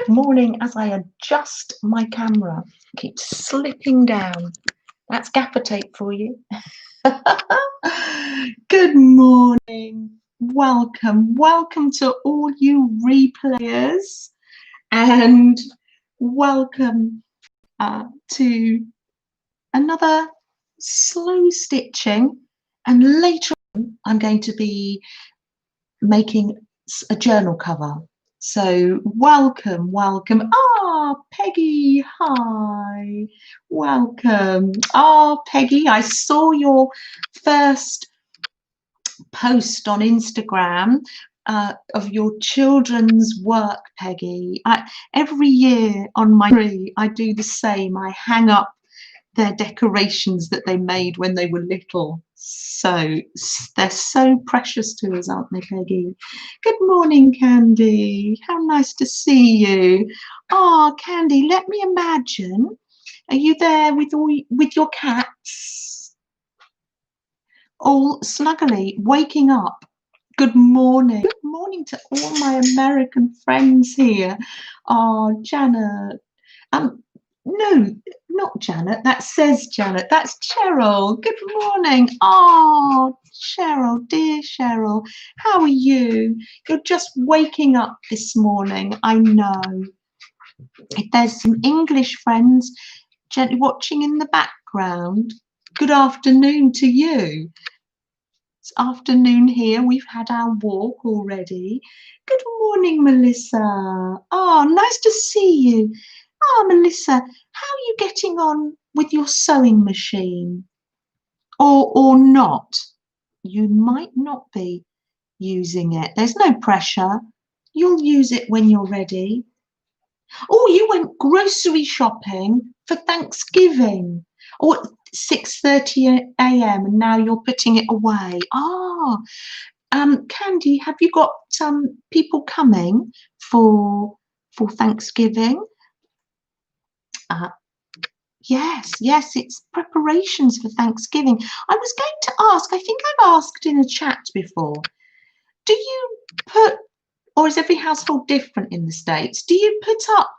Good morning. As I adjust my camera, keeps slipping down. That's gaffer tape for you. Good morning. Welcome to all you replayers, and welcome to another slow stitching. And later on, I'm going to be making a journal cover. So welcome. Peggy, hi, welcome. Peggy, I saw your first post on Instagram of your children's work, Peggy. Every year on my tree, I do the same. I hang up their decorations that they made when they were little. So they're so precious to us, aren't they, Peggy? Good morning, Candy. How nice to see you. Candy, let me imagine. Are you there with your cats? All snuggly, waking up. Good morning. Good morning to all my American friends here. Janet. No, not Janet. That says Janet. That's Cheryl. Good morning. Cheryl, dear Cheryl, how are you? You're just waking up this morning. I know. If there's some English friends gently watching in the background, good afternoon to you. It's afternoon here. We've had our walk already. Good morning, Melissa. Nice to see you. Melissa, how are you getting on with your sewing machine? Or not? You might not be using it. There's no pressure. You'll use it when you're ready. You went grocery shopping for Thanksgiving. At 6:30 a.m. and now you're putting it away. Candy, have you got people coming for Thanksgiving? Yes, it's preparations for Thanksgiving. I was going to ask, I think I've asked in a chat before, do you put, or is every household different in the States? Do you put up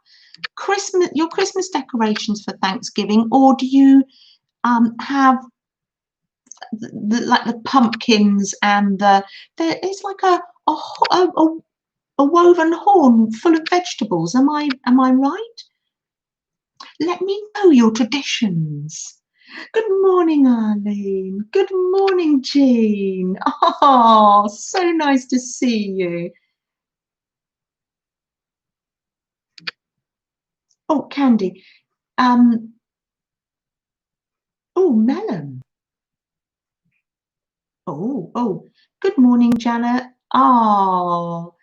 your Christmas decorations for Thanksgiving, or do you have like the pumpkins and it's like a woven horn full of vegetables? Am I right? Let me know your traditions. Good morning, Arlene. Good morning, Jean. So nice to see you. Candy. Melon. Good morning, Janet. Who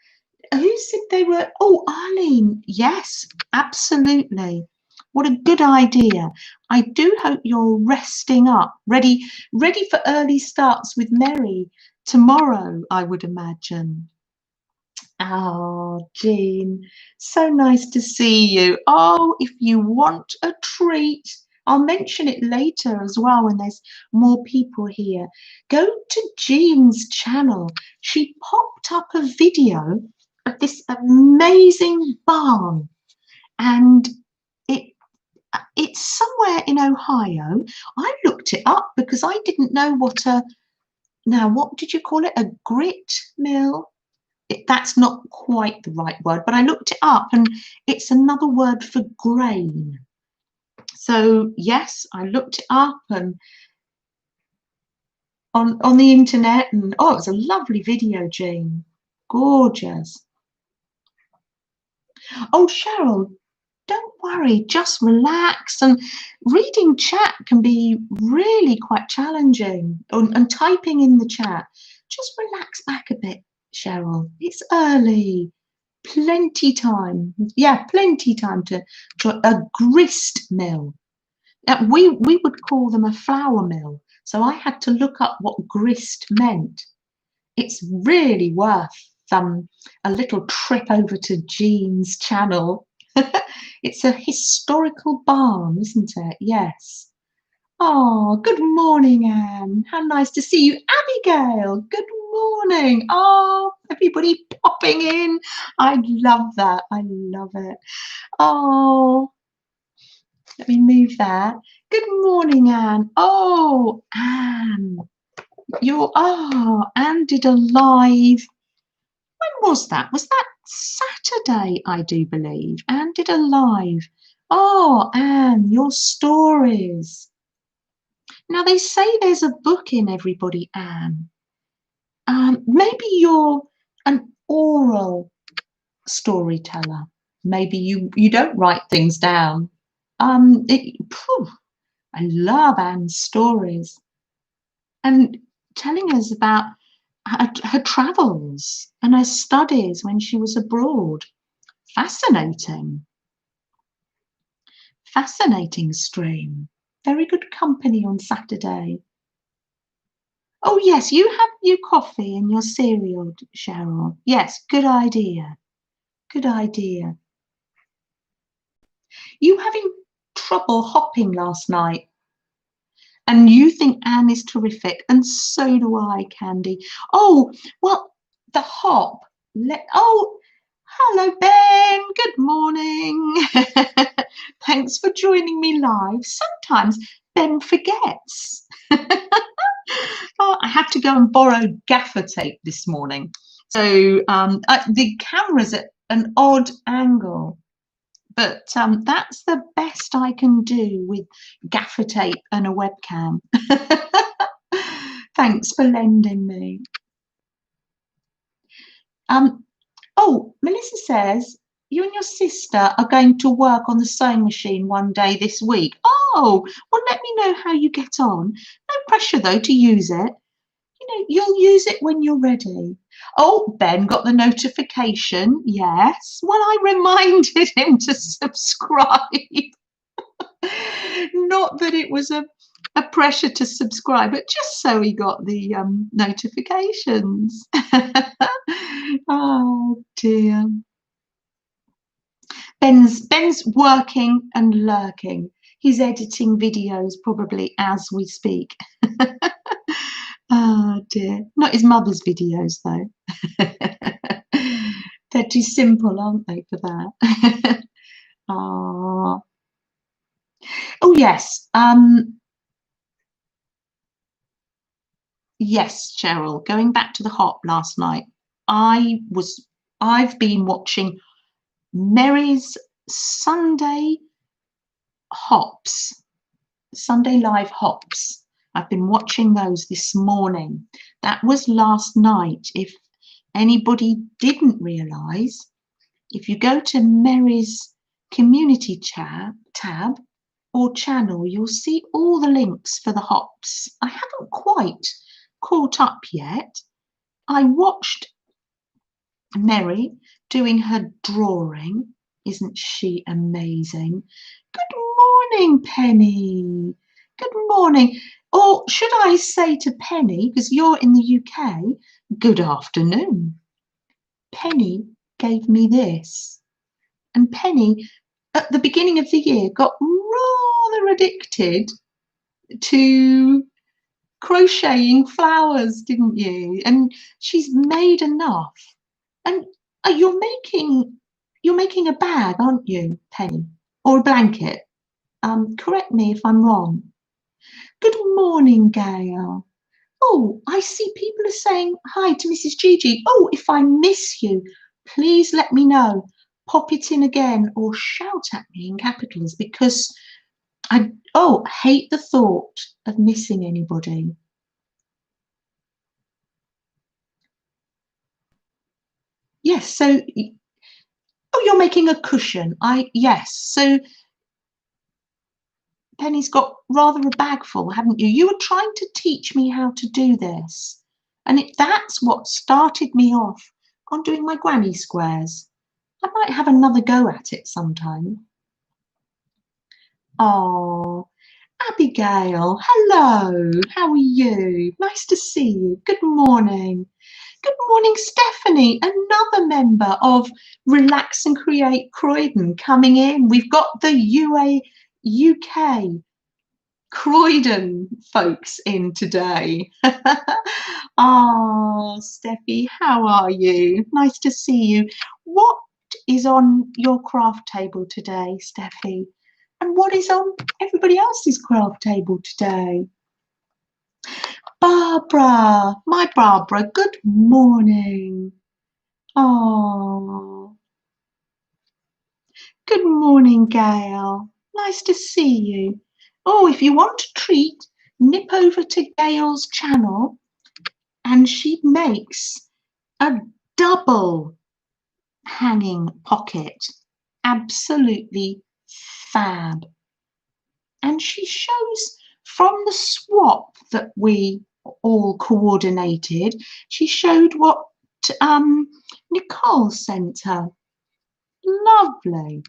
said they were? Arlene. Yes, absolutely. What a good idea. I do hope you're resting up, ready for early starts with Mary tomorrow, I would imagine. Jean, so nice to see you. If you want a treat, I'll mention it later as well when there's more people here. Go to Jean's channel. She popped up a video of this amazing barn, and it's somewhere in Ohio. I looked it up because I didn't know what did you call it? A grit mill? That's not quite the right word, but I looked it up and it's another word for grain. So yes, I looked it up and on the internet, and it was a lovely video, Jean. Gorgeous. Cheryl, don't worry, just relax. And reading chat can be really quite challenging, and typing in the chat. Just relax back a bit, Cheryl. It's early. Plenty time. Yeah, plenty time to a grist mill. We would call them a flour mill. So I had to look up what grist meant. It's really worth a little trip over to Jean's channel. It's a historical barn, isn't it? Yes. Good morning, Anne. How nice to see you. Abigail, good morning. Have everybody popping in. I love that. I love it. Oh, let me move that. Good morning, Anne. Oh, Anne. Anne did a live. When was that? Was that Saturday, I do believe? Anne did a live. Oh, Anne, your stories. Now, they say there's a book in everybody, Anne. Maybe you're an oral storyteller. Maybe you don't write things down. I love Anne's stories and telling us about her travels and her studies when she was abroad. Fascinating. Fascinating stream. Very good company on Saturday. Oh, yes, you have your coffee and your cereal, Cheryl. Yes, good idea. Good idea. You having trouble hopping last night? And you think Anne is terrific, and so do I, Candy. Oh, well, the hop. Oh, hello, Ben. Good morning. Thanks for joining me live. Sometimes Ben forgets. Oh, I have to go and borrow gaffer tape this morning. So the camera's at an odd angle, but that's the best I can do with gaffer tape and a webcam. Thanks for lending me. Oh, Melissa says you and your sister are going to work on the sewing machine one day this week. Oh, well, let me know how you get on. No pressure, though, to use it. You know, you'll use it when you're ready. Oh, Ben got the notification. Yes. Well, I reminded him to subscribe. Not that it was a pressure to subscribe, but just so he got the notifications. Oh dear. Ben's working and lurking. He's editing videos probably as we speak. Oh dear. Not his mother's videos though. They're too simple, aren't they, for that? Oh. Oh yes. Yes, Cheryl. Going back to the hop last night, I've been watching Mary's Sunday hops, Sunday live hops. I've been watching those this morning. That was last night. If anybody didn't realise, if you go to Mary's community tab or channel, you'll see all the links for the hops. I haven't quite caught up yet. I watched Mary doing her drawing. Isn't she amazing? Good morning, Penny. Good morning. Or should I say to Penny, because you're in the UK, good afternoon. Penny gave me this. And Penny, at the beginning of the year, got rather addicted to crocheting flowers, didn't you? And she's made enough. And you're making a bag, aren't you, Penny? Or a blanket? Correct me if I'm wrong. Good morning, Gail. Oh, I see people are saying hi to Mrs. Gigi. Oh, if I miss you, please let me know. Pop it in again or shout at me in capitals, because I hate the thought of missing anybody. Yes, so you're making a cushion. Yes, so Penny's got rather a bag full, haven't you? You were trying to teach me how to do this, and that's what started me off on doing my granny squares. I might have another go at it sometime. Oh, Abigail, hello, how are you? Nice to see you. Good morning. Good morning, Stephanie, another member of Relax and Create Croydon coming in. We've got the UK Croydon folks in today. Oh, Steffi, how are you? Nice to see you. What is on your craft table today, Steffi? And what is on everybody else's craft table today? Barbara, my Barbara, good morning. Oh, good morning, Gail. Nice to see you. Oh, if you want a treat, nip over to Gail's channel and she makes a double hanging pocket. Absolutely fab. And she shows from the swap that we all coordinated, she showed what Nicole sent her. Lovely,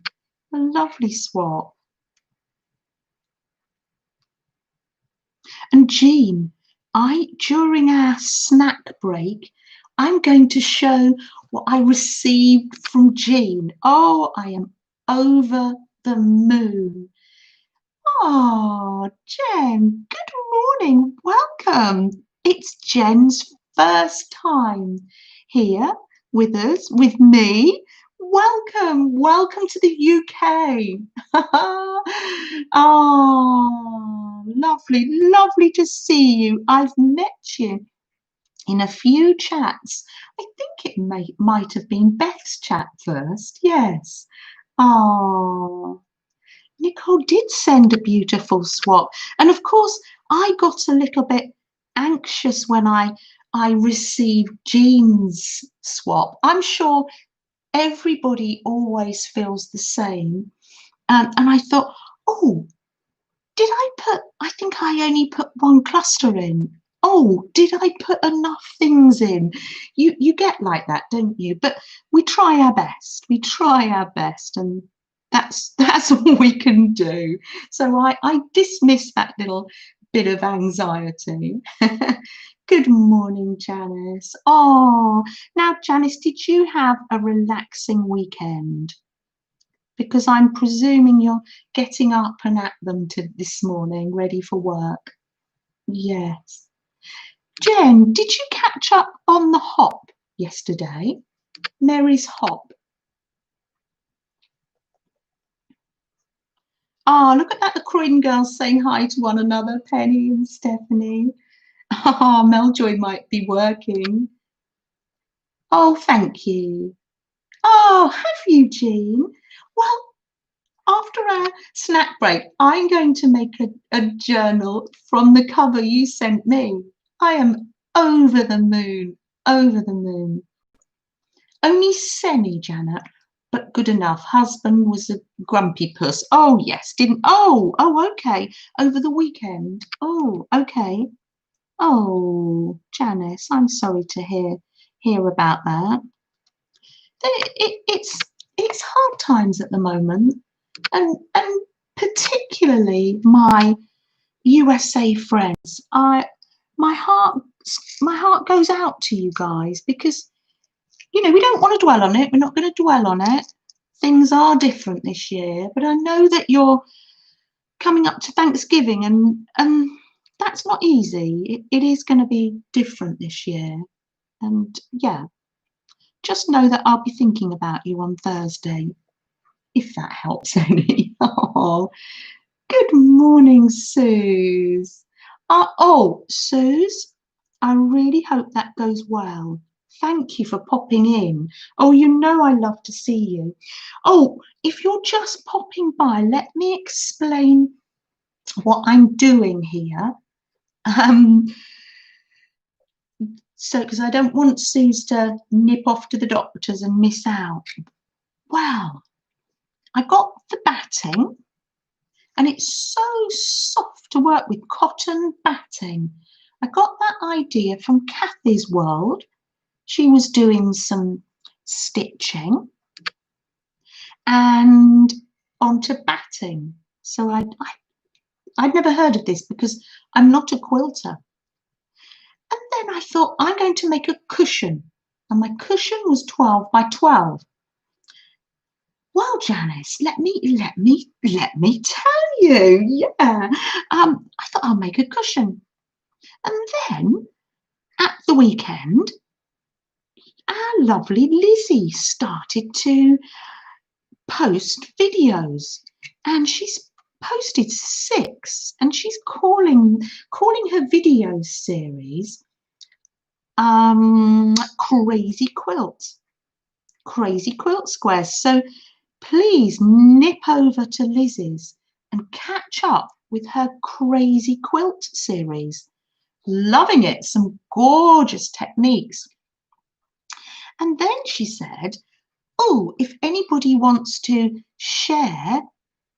a lovely swap. And Jeanne, during our snack break, I'm going to show what I received from Jeanne. Oh, I am over the moon. Oh, Jen, good morning. Welcome. It's Jen's first time here with us, with me. Welcome, welcome to the UK. Oh, lovely, lovely to see you. I've met you in a few chats. I think it might have been Beth's chat first. Yes. Oh, Nicole did send a beautiful swap. And of course, I got a little bit anxious when I received Jean's swap. I'm sure everybody always feels the same. And I thought, oh, I think I only put one cluster in. Oh, did I put enough things in? You get like that, don't you? But we try our best. We try our best, and that's all we can do. So I dismiss that little bit of anxiety. Good morning, Janice. Oh, now Janice, did you have a relaxing weekend? Because I'm presuming you're getting up and at them this morning, ready for work. Yes. Jen, did you catch up on the hop yesterday? Mary's hop. Oh, look at that, the Croydon girls saying hi to one another, Penny and Stephanie. Oh, Meljoy might be working. Oh, thank you. Oh, have you, Jean? Well, after our snack break, I'm going to make a journal from the cover you sent me. I am over the moon, over the moon. Only semi, Janet, but good enough. Husband was a grumpy puss. Oh, yes, didn't. Oh, okay. Over the weekend. Oh, okay. Oh, Janice, I'm sorry to hear about that. It's hard times at the moment, and particularly my USA friends. My heart goes out to you guys because we don't want to dwell on it. We're not going to dwell on it. Things are different this year, but I know that you're coming up to Thanksgiving, and that's not easy. It is going to be different this year, and yeah, just know that I'll be thinking about you on Thursday, if that helps any. Oh, good morning, Suze. Suze, I really hope that goes well. Thank you for popping in. Oh, I love to see you. Oh, if you're just popping by, let me explain what I'm doing here. Because I don't want Suze to nip off to the doctors and miss out. Well, I got the batting, and it's so soft to work with, cotton batting. I got that idea from Kathy's World. She was doing some stitching and onto batting. So I'd never heard of this because I'm not a quilter. And then I thought, I'm going to make a cushion. And my cushion was 12 by 12. Well, Janice, let me tell you. Yeah. I thought I'll make a cushion. And then at the weekend, our lovely Lizzie started to post videos, and she's posted 6, and she's calling her video series crazy quilt squares. So please nip over to Lizzie's and catch up with her crazy quilt series. Loving it, some gorgeous techniques. And then she said, oh, if anybody wants to share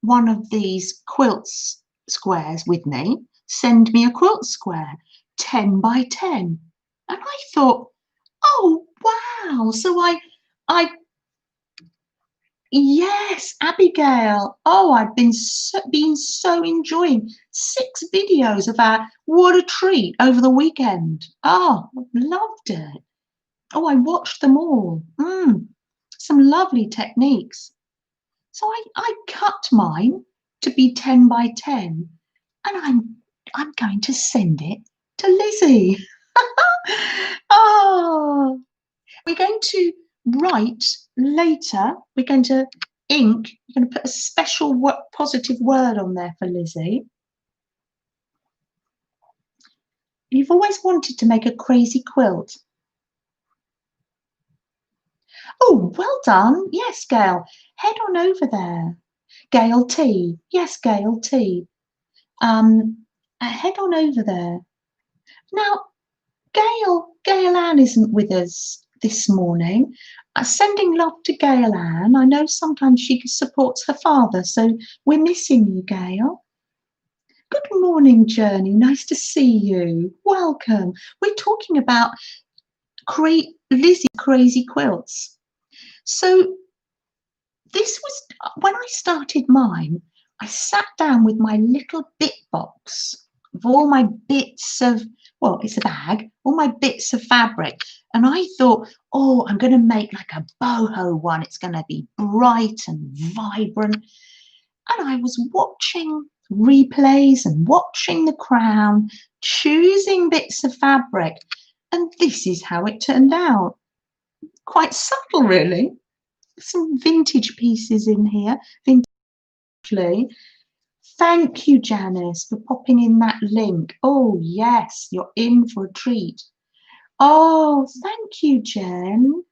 one of these quilts squares with me, send me a quilt square, 10 by 10. And I thought, oh, wow. So I yes, Abigail. Oh, I've been so enjoying 6 videos of our what a treat over the weekend. Oh, loved it. Oh, I watched them all. Some lovely techniques. So I cut mine to be 10 by 10, and I'm going to send it to Lizzie. Oh, we're going to write later. We're going to ink. You're going to put a special positive word on there for Lizzie. You've always wanted to make a crazy quilt. Oh, well done. Yes, Gail. Head on over there. Gail T. Yes, Gail T. Head on over there. Now, Gail Ann isn't with us this morning. Sending love to Gail Ann. I know sometimes she supports her father, so we're missing you, Gail. Good morning, Journey. Nice to see you. Welcome. We're talking about Lizzie Crazy Quilts. So this was when I started mine. I sat down with my little bit box of all my bits of, well, it's a bag, all my bits of fabric. And I thought, oh, I'm going to make like a boho one. It's going to be bright and vibrant. And I was watching replays and watching the crown, choosing bits of fabric. And this is how it turned out. Quite subtle, really. Some vintage pieces in here, vintagely. Thank you, Janice, for popping in that link. Oh, yes, you're in for a treat. Oh, thank you, Jen.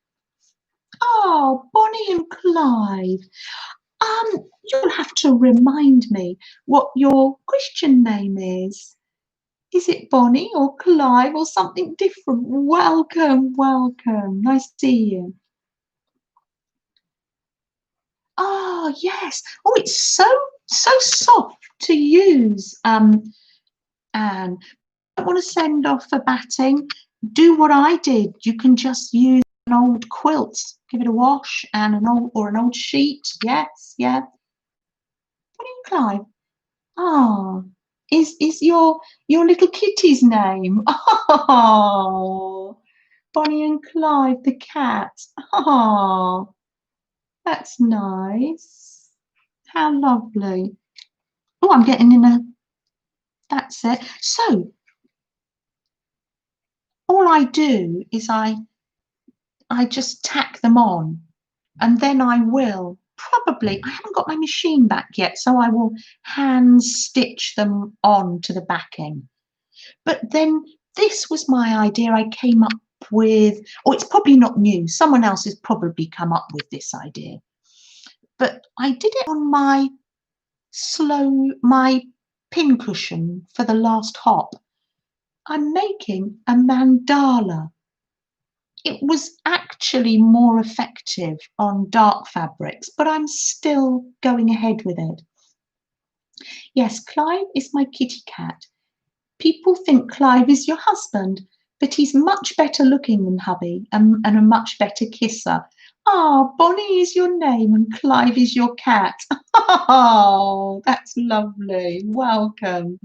Oh, Bonnie and Clive. You'll have to remind me what your Christian name is. Is it Bonnie or Clive or something different? Welcome, welcome. Nice to see you. Oh, yes. Oh, it's so soft to use. And I don't want to send off for batting. Do what I did. You can just use an old quilt, give it a wash, and an old sheet. Yes, yeah. Bonnie and Clive. Oh, is your little kitty's name? Oh, Bonnie and Clive the cat. Oh, that's nice. How lovely. Oh, I'm getting in a. That's it. So all I do is I just tack them on, and then I will probably, I haven't got my machine back yet, so I will hand stitch them on to the backing. But then this was my idea I came up with, or it's probably not new, someone else has probably come up with this idea. But I did it on my pin cushion for the last hop. I'm making a mandala. It was actually more effective on dark fabrics, but I'm still going ahead with it. Yes, Clive is my kitty cat. People think Clive is your husband, but he's much better looking than hubby and a much better kisser. Ah, Bonnie is your name and Clive is your cat. Oh, that's lovely. Welcome.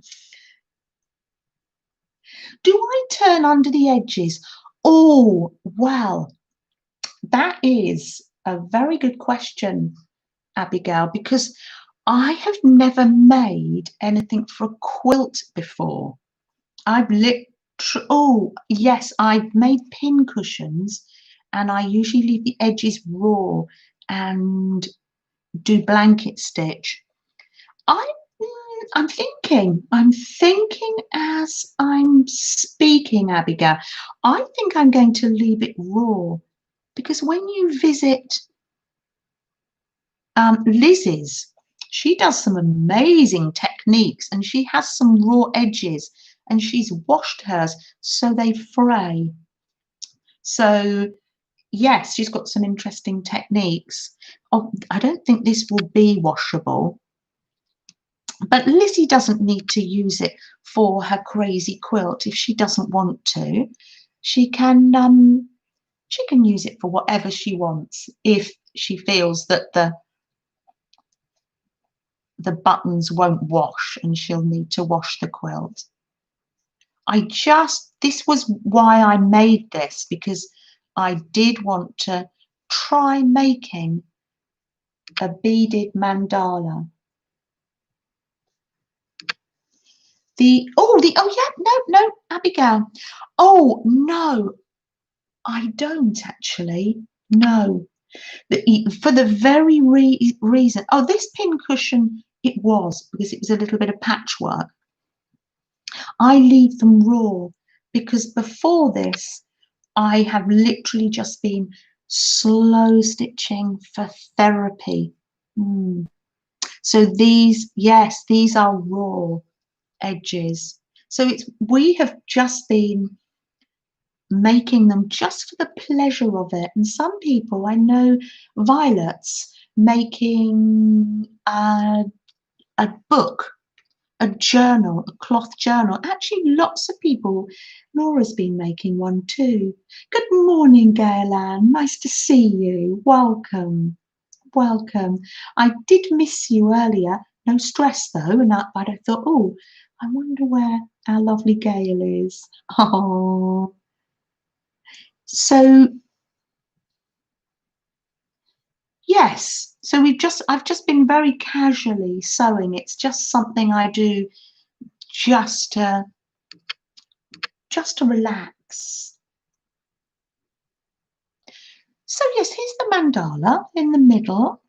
Do I turn under the edges? Oh, well, that is a very good question. Abigail, because I have never made anything for a quilt before. I've oh yes, I've made pin cushions, and I usually leave the edges raw and do blanket stitch. I'm thinking as I'm speaking, Abigail. I think I'm going to leave it raw, because when you visit Lizzi's, she does some amazing techniques, and she has some raw edges, and she's washed hers so they fray. So yes, she's got some interesting techniques. Oh, I don't think this will be washable, but Lizzi doesn't need to use it for her crazy quilt. If she doesn't want to, she can use it for whatever she wants, if she feels that the buttons won't wash and she'll need to wash the quilt. This was why I made this, because I did want to try making a beaded mandala. Oh yeah, no, Abigail. Oh no, I don't actually. No, for the very reason. Oh, this pin cushion, it was, because it was a little bit of patchwork. I leave them raw because before this, I have literally just been slow stitching for therapy. So these, yes, these are raw edges. So we have just been making them just for the pleasure of it. And some people, I know Violet's making a book, a journal, a cloth journal. Actually, lots of people. Laura's been making one too. Good morning, Gail Ann. Nice to see you. Welcome. Welcome. I did miss you earlier. No stress though. But I thought, oh, I wonder where our lovely Gail is. Oh. So yes. So I've just been very casually sewing. It's just something I do just to relax. So yes, here's the mandala in the middle.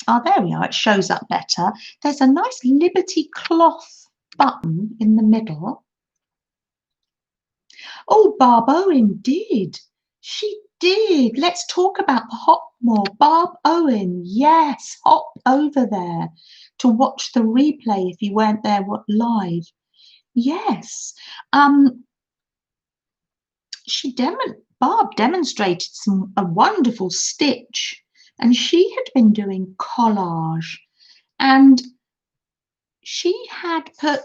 Oh, there we are. It shows up better. There's a nice Liberty cloth button in the middle. Oh, Barb Owen did. She did. Let's talk about the hop more. Barb Owen, yes, hop over there to watch the replay if you weren't there live. Yes. Barb demonstrated a wonderful stitch, and she had been doing collage, and she had put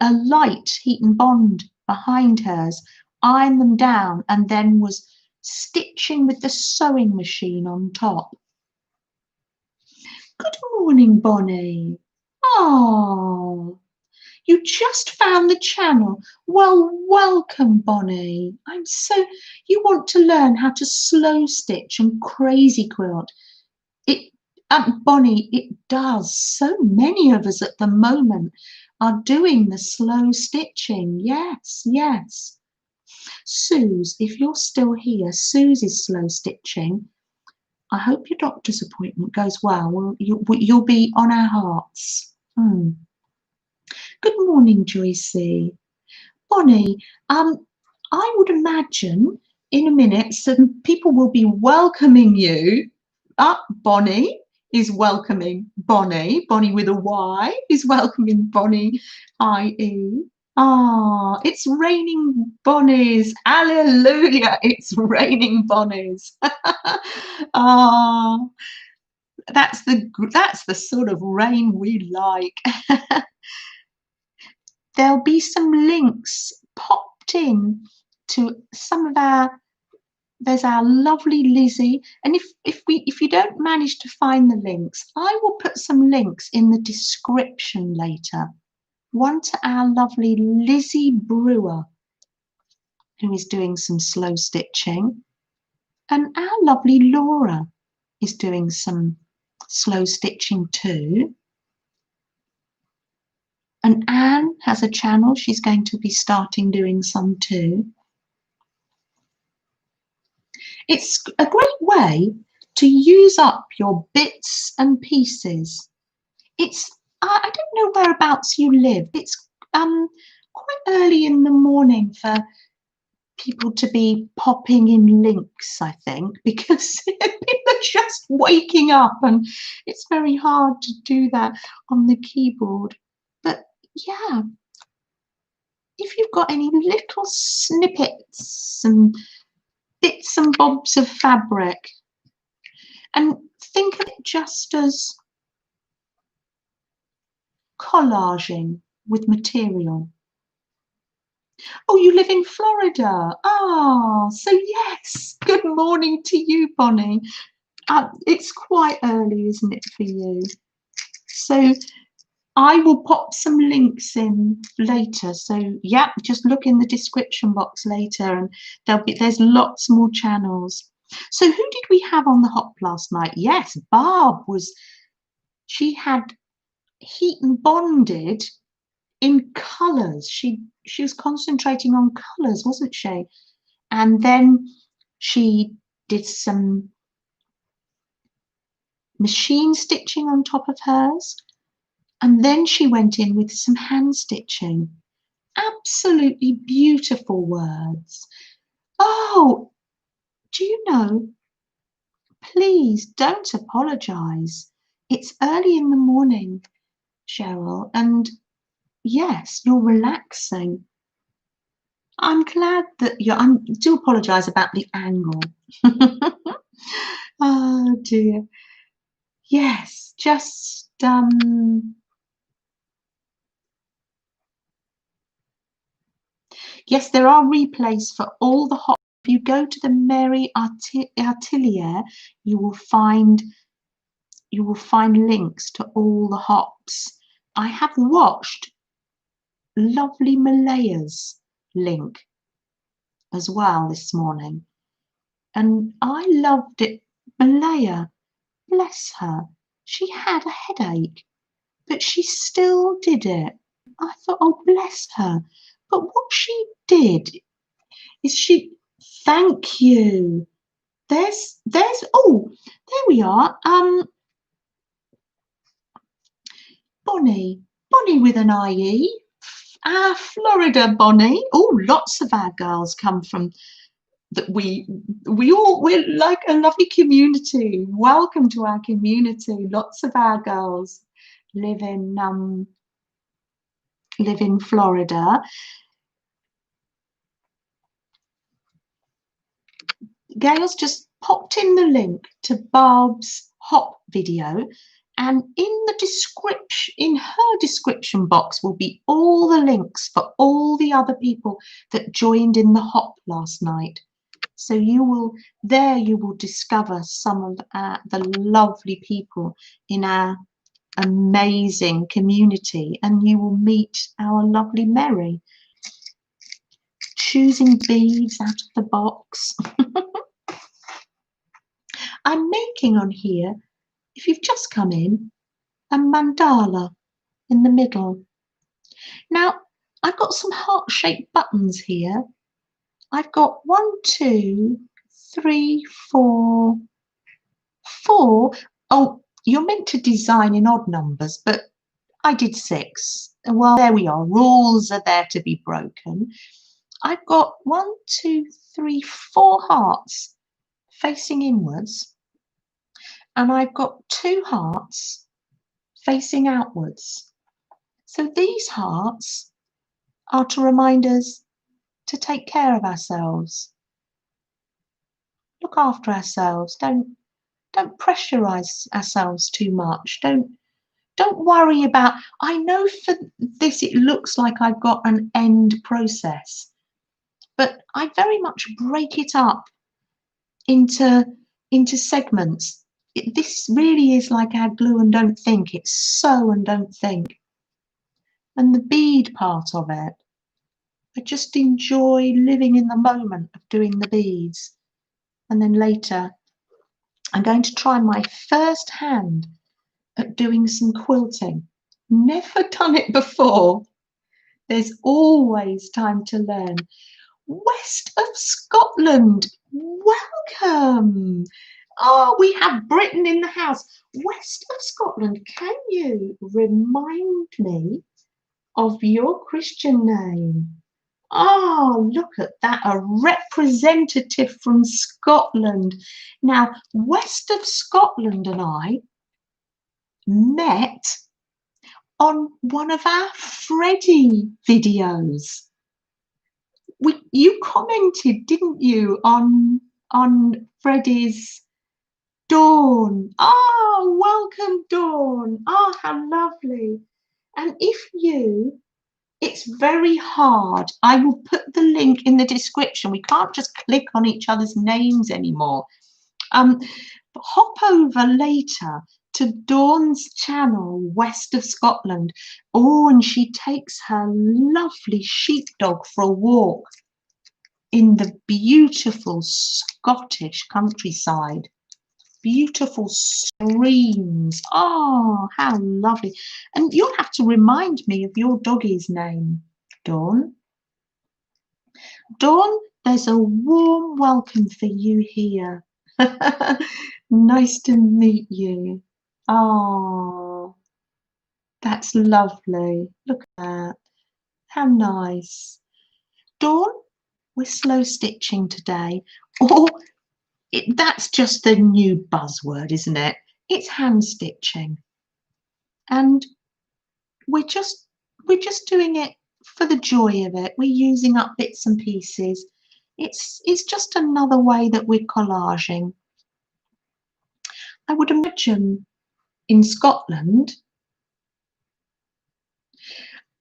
a light heat and bond behind hers, ironed them down, and then was stitching with the sewing machine on top. Good morning, Bonnie. Oh, you just found the channel. Well, welcome, Bonnie. You want to learn how to slow stitch and crazy quilt. Bonnie, it does. So many of us at the moment are doing the slow stitching. Yes, yes. Suze, if you're still here, Suze is slow stitching. I hope your doctor's appointment goes well. You'll be on our hearts. Good morning, Joycey. Bonnie, I would imagine in a minute some people will be welcoming you. Bonnie is welcoming Bonnie. Bonnie with a Y is welcoming Bonnie, I-E. It's raining Bonnies. Hallelujah. It's raining Bonnies. That's the sort of rain we like. There'll be some links popped in to some of there's our lovely Lizzi, and if you don't manage to find the links, I will put some links in the description later. One to our lovely Lizzi Brewer, who is doing some slow stitching, and our lovely Laura, is doing some slow stitching too. And Anne has a channel. She's going to be starting doing some too. It's a great way to use up your bits and pieces. It's, I don't know whereabouts you live. It's quite early in the morning for people to be popping in links, I think, because people are just waking up and it's very hard to do that on the keyboard. But yeah, if you've got any little snippets and bits and bobs of fabric, and think of it just as collaging with material. Oh, you live in Florida. Ah, so yes, good morning to you, Bonnie. It's quite early, isn't it, for you? So I will pop some links in later. So yeah, just look in the description box later and there's lots more channels. So who did we have on the hop last night? Yes, Barb she had heat and bonded in colours. She was concentrating on colours, wasn't she? And then she did some machine stitching on top of hers. And then she went in with some hand stitching. Absolutely beautiful words. Oh, do you know, please don't apologise. It's early in the morning, Cheryl, and yes, you're relaxing. I'm glad that I do apologise about the angle. Oh dear. Yes, just yes, there are replays for all the hop. If you go to the Mary Atelier, you will find links to all the hops. I have watched lovely Malaya's link as well this morning, and I loved it. Malaya, bless her, she had a headache, but she still did it. I thought, oh, bless her. But what she did is thank you. Oh, there we are. Bonnie with an IE. Florida Bonnie. Oh, lots of our girls come from that. We're like a lovely community. Welcome to our community. Lots of our girls live in Florida. Gail's just popped in the link to Barb's hop video, and in her description box will be all the links for all the other people that joined in the hop last night. So you will discover some of the lovely people in our amazing community, and you will meet our lovely Mary choosing beads out of the box. I'm making on here, if you've just come in, a mandala in the middle. Now, I've got some heart-shaped buttons here. I've got 1, 2, 3, 4. Oh, you're meant to design in odd numbers, but I did 6. Well, there we are. Rules are there to be broken. I've got 1, 2, 3, 4 hearts facing inwards, and I've got 2 hearts facing outwards. So these hearts are to remind us to take care of ourselves, look after ourselves. Don't pressurize ourselves too much. Don't worry about. I know for this it looks like I've got an end process, but I very much break it up into segments. This really is like our glue and don't think. It's sew and don't think. And the bead part of it, I just enjoy living in the moment of doing the beads, and then later I'm going to try my first hand at doing some quilting. Never done it before. There's always time to learn. West of Scotland, welcome. Oh, we have Britain in the house. West of Scotland, can you remind me of your Christian name? Oh, look at that, a representative from Scotland. Now, West of Scotland and I met on one of our Freddie videos. You commented, didn't you, on Freddie's Dawn? Oh, welcome, Dawn. Oh, how lovely. And it's very hard. I will put the link in the description. We can't just click on each other's names anymore. But hop over later to Dawn's channel, West of Scotland. Oh, and she takes her lovely sheepdog for a walk in the beautiful Scottish countryside. Beautiful streams. Oh, how lovely. And you'll have to remind me of your doggie's name, Dawn. Dawn, there's a warm welcome for you here. Nice to meet you. Oh, that's lovely. Look at that. How nice. Dawn, we're slow stitching today. Oh, that's just the new buzzword, isn't it? It's hand stitching. And we're just doing it for the joy of it. We're using up bits and pieces. It's just another way that we're collaging. I would imagine in Scotland.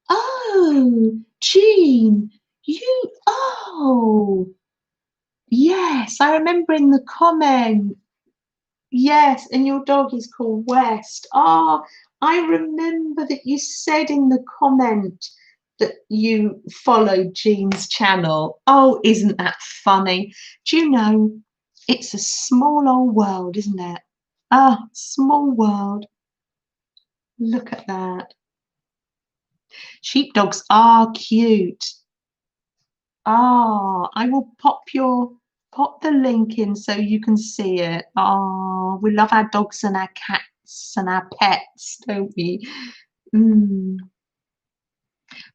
Oh, Jeanne, oh, yes, I remember in the comment. Yes, and your dog is called West. Oh, I remember that you said in the comment that you followed Jeanne's channel. Oh, isn't that funny? Do you know, it's a small old world, isn't it? Ah, small world. Look at that. Sheepdogs are cute. Ah, I will pop the link in so you can see it. Oh, we love our dogs and our cats and our pets, don't we?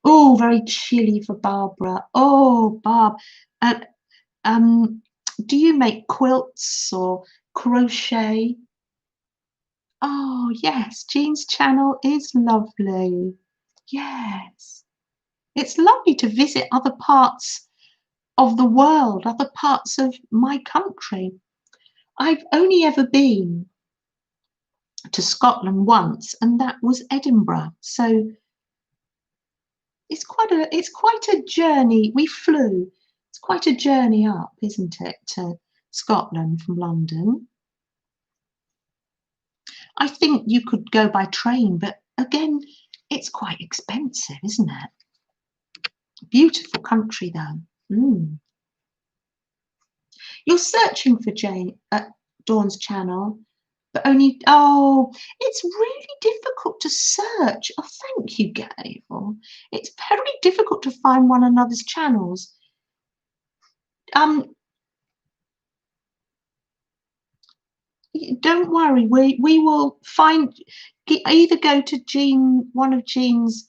Oh, very chilly for Barbara. Oh, Barb. Do you make quilts or crochet? Oh, yes, Jeanne's channel is lovely. Yes. It's lovely to visit other parts of the world, other parts of my country. I've only ever been to Scotland once, and that was Edinburgh. So it's quite a journey. We flew. It's quite a journey up, isn't it, to Scotland from London? I think you could go by train, but again, it's quite expensive, isn't it? Beautiful country, though. You're searching for Jane at Dawn's channel, but only, oh, it's really difficult to search. Oh, thank you, Gail. It's very difficult to find one another's channels. Don't worry, we will find, either go to Jeanne, one of Jeanne's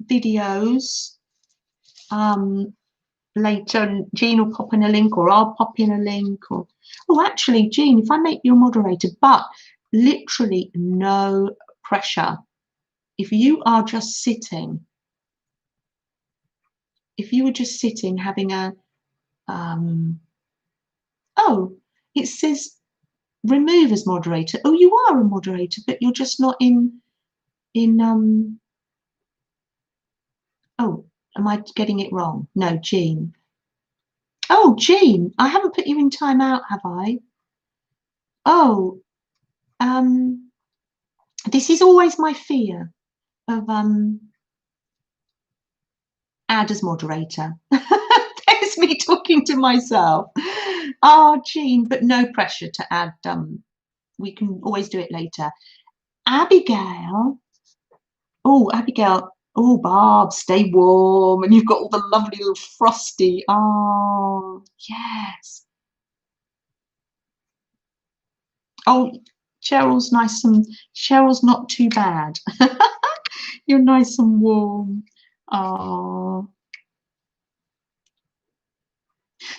videos later, and Jeanne will pop in a link, or I'll pop in a link, or oh, actually, Jeanne, if I make you a moderator, but literally no pressure. If you are just sitting, if you were just sitting having a oh, it says remove as moderator. Oh, you are a moderator, but you're just not in oh, am I getting it wrong? No, Jeanne. Oh, Jeanne, I haven't put you in timeout, have I? Oh, this is always my fear of add as moderator. There's me talking to myself. Oh, Jean, but no pressure to add. We can always do it later. Abigail. Oh, Abigail. Oh, Barb, stay warm. And you've got all the lovely little frosty. Oh, yes. Oh, Cheryl's not too bad. You're nice and warm. Oh.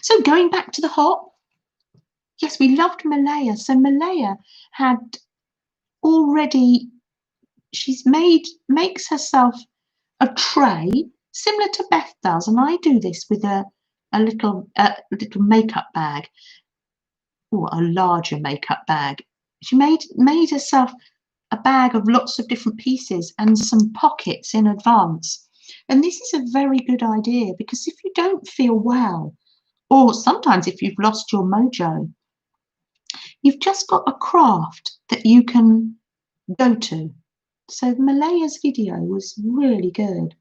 So going back to the hop, yes, we loved Malaya. So Malaya had already, makes herself a tray similar to Beth does, and I do this with a little makeup bag, or a larger makeup bag. She made herself a bag of lots of different pieces and some pockets in advance. And this is a very good idea, because if you don't feel well, or sometimes if you've lost your mojo, you've just got a craft that you can go to. So Malaya's video was really good.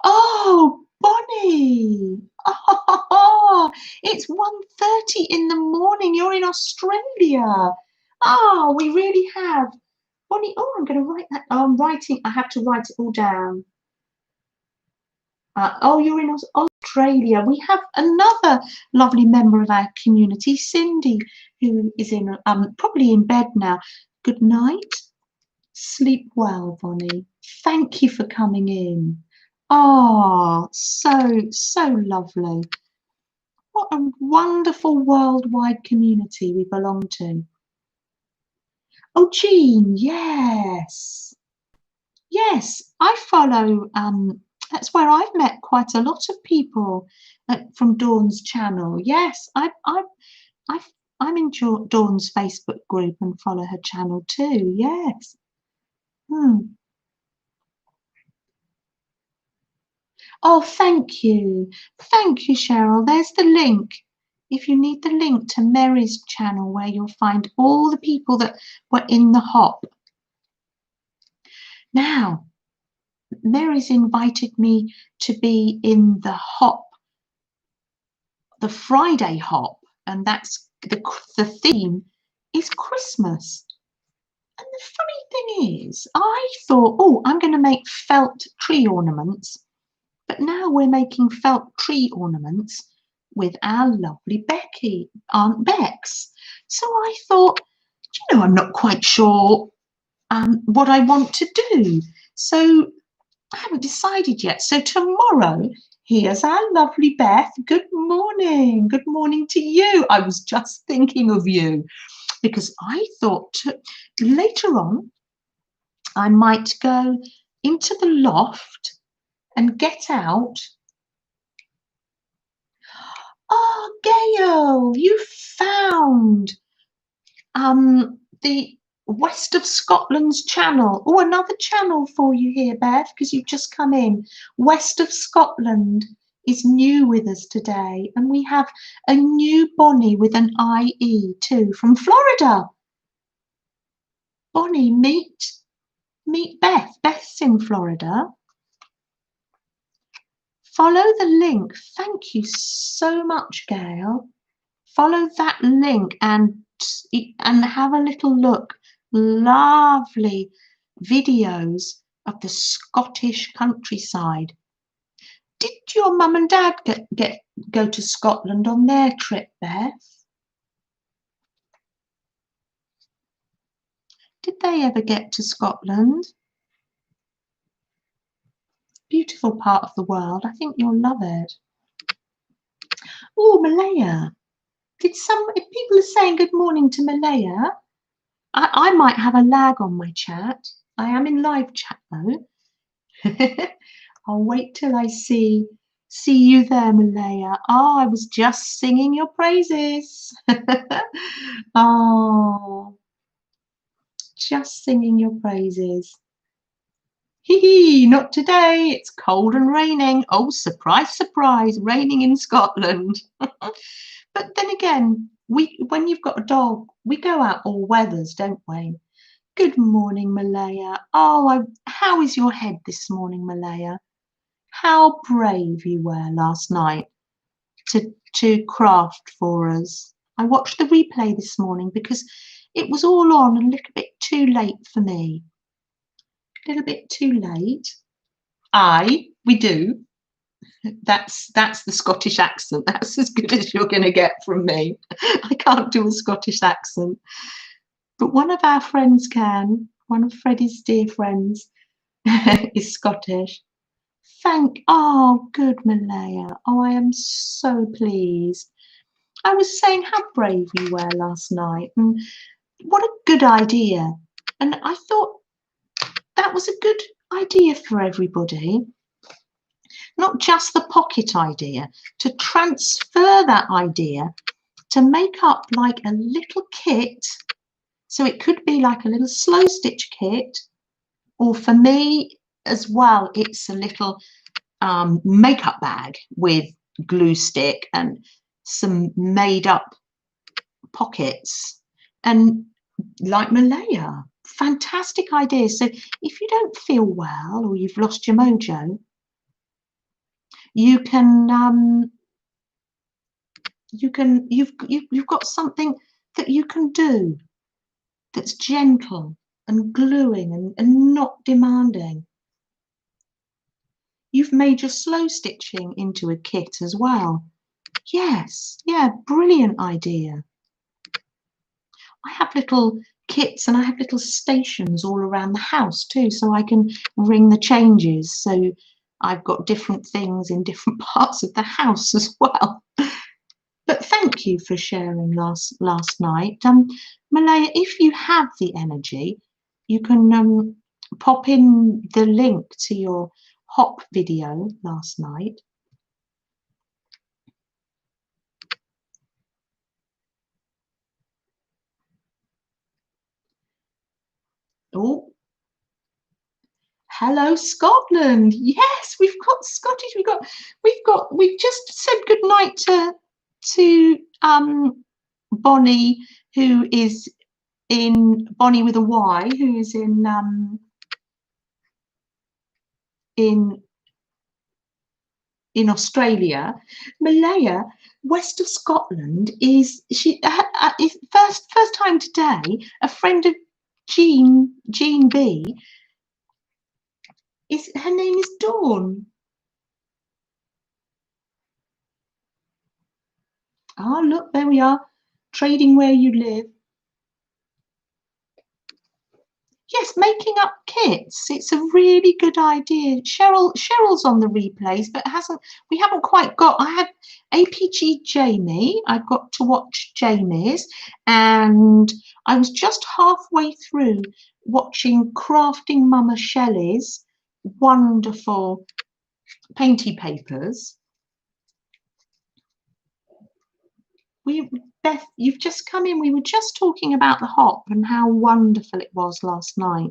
Oh, Bonnie! Oh, it's 1:30 in the morning. You're in Australia. Oh, we really have. Bonnie, oh, I'm going to write that. Oh, I'm writing. I have to write it all down. Oh, you're in Australia. We have another lovely member of our community, Cindy, who is in probably in bed now. Good night. Sleep well, Bonnie. Thank you for coming in. Oh, so lovely. What a wonderful worldwide community we belong to. Oh, Jean, yes. Yes, I follow, that's where I've met quite a lot of people from Dawn's channel. Yes, I'm in Dawn's Facebook group and follow her channel too. Yes. Oh, thank you. Thank you, Cheryl. There's the link. If you need the link to Mary's channel, where you'll find all the people that were in the hop. Now, Mary's invited me to be in the hop, the Friday hop, and that's the theme is Christmas. And the funny thing is, I thought, oh, I'm going to make felt tree ornaments. But now we're making felt tree ornaments with our lovely Aunt Bex. So I thought, I'm not quite sure what I want to do. So I haven't decided yet. So tomorrow, here's our lovely Beth. Good morning. Good morning to you. I was just thinking of you, because I thought later on I might go into the loft and get out. Oh, Gail, you found the West of Scotland's channel. Oh, another channel for you here, Beth, because you've just come in. West of Scotland is new with us today, and we have a new Bonnie with an IE too from Florida. Bonnie, meet Beth. Beth's in Florida. Follow the link. Thank you so much, Gail. Follow that link and have a little look. Lovely videos of the Scottish countryside. Did your mum and dad go to Scotland on their trip, Beth? Did they ever get to Scotland? Beautiful part of the world. I think you'll love it. Oh, Malaya. If people are saying good morning to Malaya, I might have a lag on my chat. I am in live chat though. I'll wait till I see you there, Malaya. Oh, I was just singing your praises. Oh, just singing your praises. Hee hee, not today. It's cold and raining. Oh, surprise, surprise, raining in Scotland. But then again, when you've got a dog, we go out all weathers, don't we? Good morning, Malaya. Oh, how is your head this morning, Malaya? How brave you were last night. to craft for us. I watched the replay this morning because it was all on a little bit too late for me. A little bit too late. We do. That's the Scottish accent. That's as good as you're going to get from me. I can't do a Scottish accent, but one of our friends can. One of Freddie's dear friends is Scottish. Good, Malaya. Oh, I am so pleased. I was saying how brave you were last night, and what a good idea. And I thought that was a good idea for everybody. Not just the pocket idea, to transfer that idea to make up like a little kit. So it could be like a little slow stitch kit, or for me as well, it's a little makeup bag with glue stick and some made up pockets. And like Malaya, fantastic idea. So if you don't feel well or you've lost your mojo, you've got something that you can do that's gentle and gluing and not demanding. You've made your slow stitching into a kit as well. Yes, yeah, brilliant idea. I have little kits and I have little stations all around the house too, so I can ring the changes. So I've got different things in different parts of the house as well. But thank you for sharing last night. Malaya, if you have the energy, you can pop in the link to your hop video last night. Oh, hello Scotland. Yes, we've got Scottish. We've just said good night to Bonnie, who is in Bonnie with a Y, who is in Australia. Malaya, west of Scotland, is first time today. A friend of Jeanne B. Her name is Dawn. Oh, look, there we are, trading where you live. Yes, making up kits. It's a really good idea. Cheryl's on the replays, but we haven't quite got. I had APG Jamie. I've got to watch Jamie's, and I was just halfway through watching Crafting Mama Shelley's wonderful painty papers. Beth, you've just come in. We were just talking about the hop and how wonderful it was last night.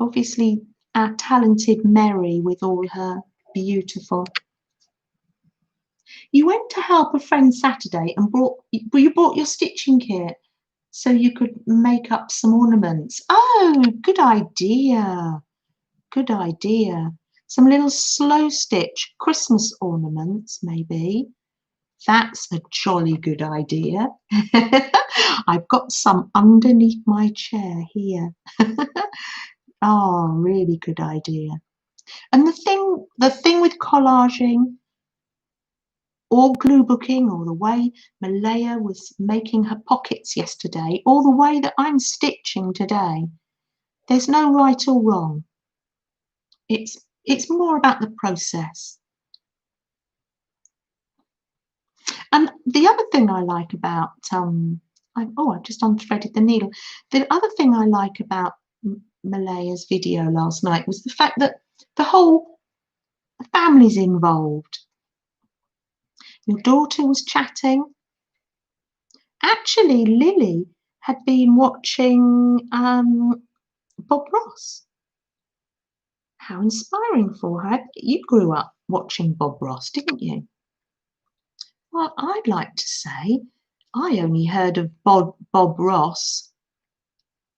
Obviously, our talented Mary with all her beautiful. You went to help a friend Saturday and you bought your stitching kit so you could make up some ornaments. Oh, good idea. Good idea. Some little slow stitch Christmas ornaments, maybe. That's a jolly good idea. I've got some underneath my chair here. Oh, really good idea. And the thing with collaging or glue booking, or the way Malaya was making her pockets yesterday, or the way that I'm stitching today, there's no right or wrong. It's more about the process. And the other thing I like about I've just unthreaded the needle. The other thing I like about Malaya's video last night was the fact that the whole family's involved. Your daughter was chatting. Actually, Lily had been watching Bob Ross. How inspiring for her. You grew up watching Bob Ross, didn't you? Well, I'd like to say I only heard of Bob Ross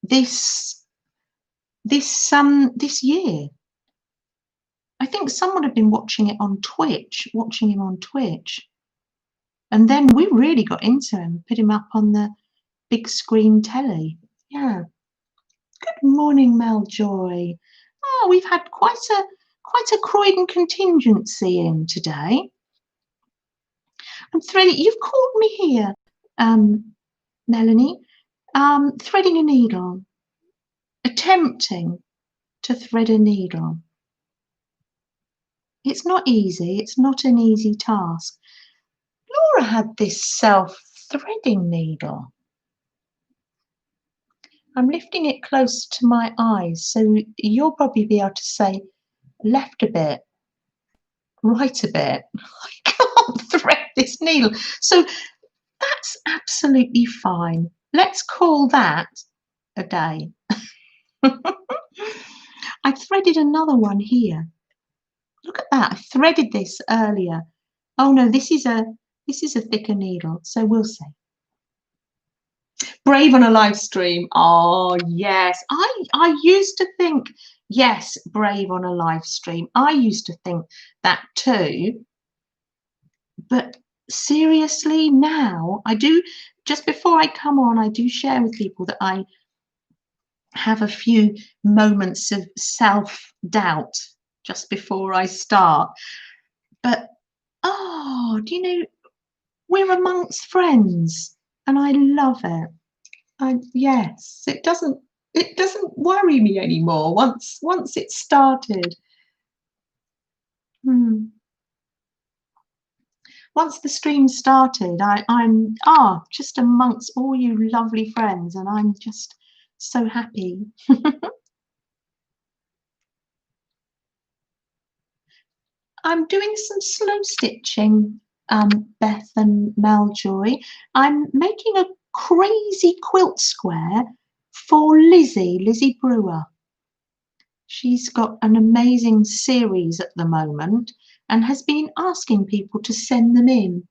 this year. I think someone had been watching him on Twitch. And then we really got into him, put him up on the big screen telly. Yeah. Good morning, Meljoy. Oh, we've had quite a Croydon contingency in today. I'm threading. You've caught me here, Melanie. Threading a needle, attempting to thread a needle. It's not easy. It's not an easy task. Laura had this self-threading needle. I'm lifting it close to my eyes, so you'll probably be able to say left a bit, right a bit. I can't thread this needle. So that's absolutely fine. Let's call that a day. I threaded another one here. Look at that. I threaded this earlier. Oh no, this is a thicker needle, so we'll see. Brave on a live stream. Oh yes. I used to think, yes, brave on a live stream. I used to think that too. But seriously, now I do, just before I come on, I do share with people that I have a few moments of self-doubt just before I start. But oh, do you know, we're amongst friends and I love it. Yes, it doesn't worry me anymore once it's started. Once the stream started, I'm just amongst all you lovely friends, and I'm just so happy. I'm doing some slow stitching, Beth and Maljoy. I'm making a crazy quilt square for Lizzi Brewer. She's got an amazing series at the moment and has been asking people to send them in.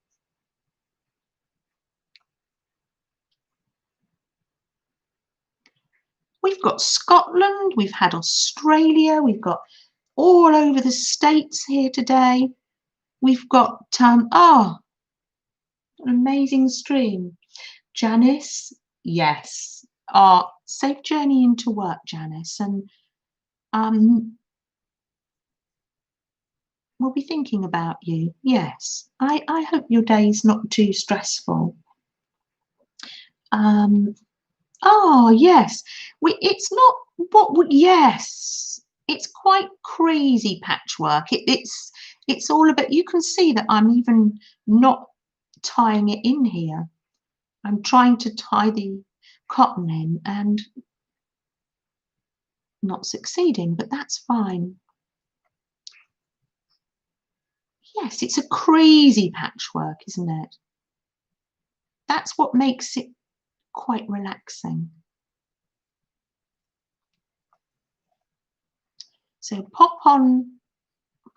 We've got Scotland, we've had Australia, we've got all over the States here today. We've got, an amazing stream. Janice, yes. Safe journey into work, Janice. And we'll be thinking about you. Yes. I hope your day's not too stressful. Yes. It's not yes. It's quite crazy patchwork. It's all about, you can see that I'm even not tying it in here. I'm trying to tie the cotton in and not succeeding, but that's fine. Yes, it's a crazy patchwork, isn't it? That's what makes it quite relaxing. So pop on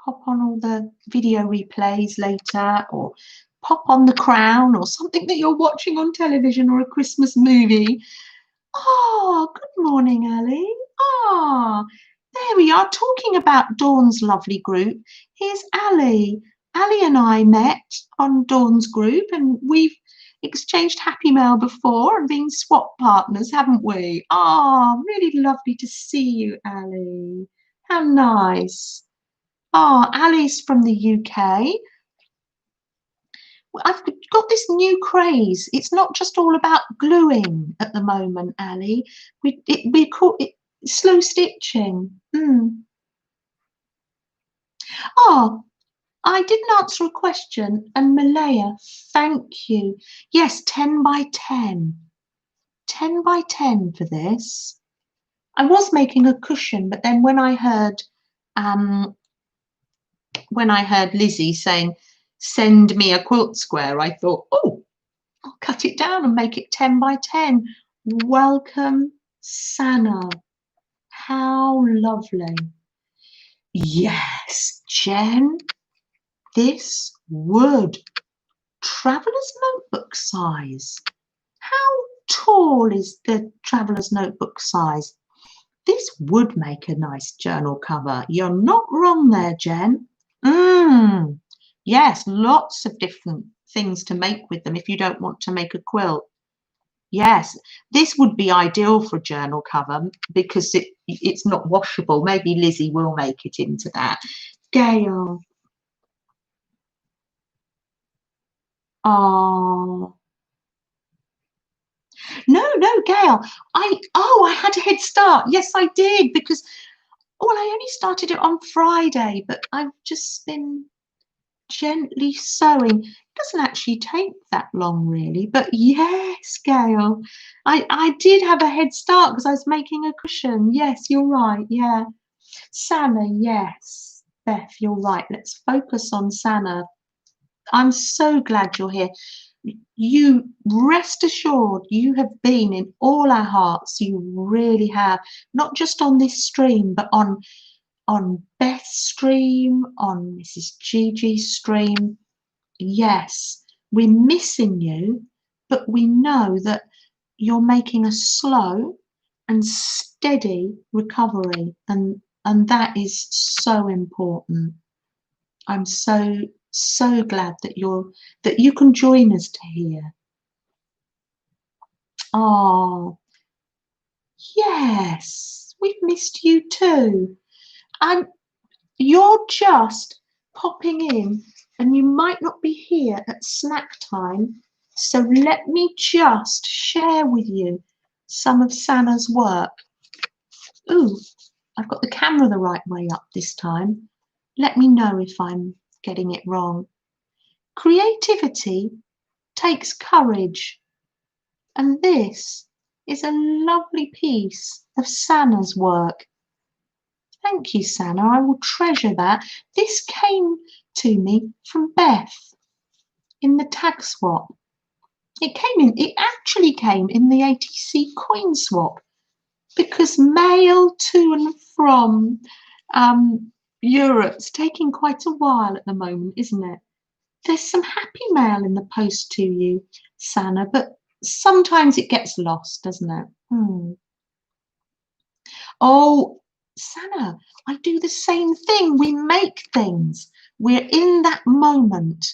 all the video replays later, or pop on The Crown or something that you're watching on television, or a Christmas movie. Oh, good morning, Ali. There we are, talking about Dawn's lovely group. Here's Ali. Ali and I met on Dawn's group, and we've exchanged happy mail before and been swap partners, haven't we? Really lovely to see you, Ali. How nice. Ali's from the UK. I've got this new craze. It's not just all about gluing at the moment, Ali. We call it slow stitching. I didn't answer a question. And Malaya, thank you. Yes, 10 by 10. 10 by 10 for this. I was making a cushion, but then when I heard Lizzi saying, send me a quilt square, I thought, oh, I'll cut it down and make it 10 by 10. Welcome, Sana. How lovely. Yes, Jen, this would. Traveller's notebook size. How tall is the traveller's notebook size? This would make a nice journal cover. You're not wrong there, Jen. Yes, lots of different things to make with them if you don't want to make a quilt. Yes, this would be ideal for a journal cover because it's not washable. Maybe Lizzie will make it into that. Gail. Oh. No, Gail. I had a head start. Yes, I did because I only started it on Friday, but I've just been gently sewing. It doesn't actually take that long really, but yes, Gail, I did have a head start because I was making a cushion. Yes, you're right. Yeah, Sana. Yes, Beth, you're right. Let's focus on Sana. I'm so glad you're here. You rest assured you have been in all our hearts. You really have, not just on this stream, but on Beth's stream, on Mrs. Gigi's stream. Yes, we're missing you, but we know that you're making a slow and steady recovery, and that is so important. I'm so glad that you can join us to hear. Oh, yes, we've missed you too. And you're just popping in and you might not be here at snack time. So let me just share with you some of Sana's work. Ooh, I've got the camera the right way up this time. Let me know if I'm getting it wrong. Creativity takes courage. And this is a lovely piece of Sana's work. Thank you, Sana. I will treasure that. This came to me from Beth in the tag swap. It actually came in the ATC coin swap because mail to and from Europe's taking quite a while at the moment, isn't it? There's some happy mail in the post to you, Sana, but sometimes it gets lost, doesn't it? Oh, Sana, I do the same thing. We make things. We're in that moment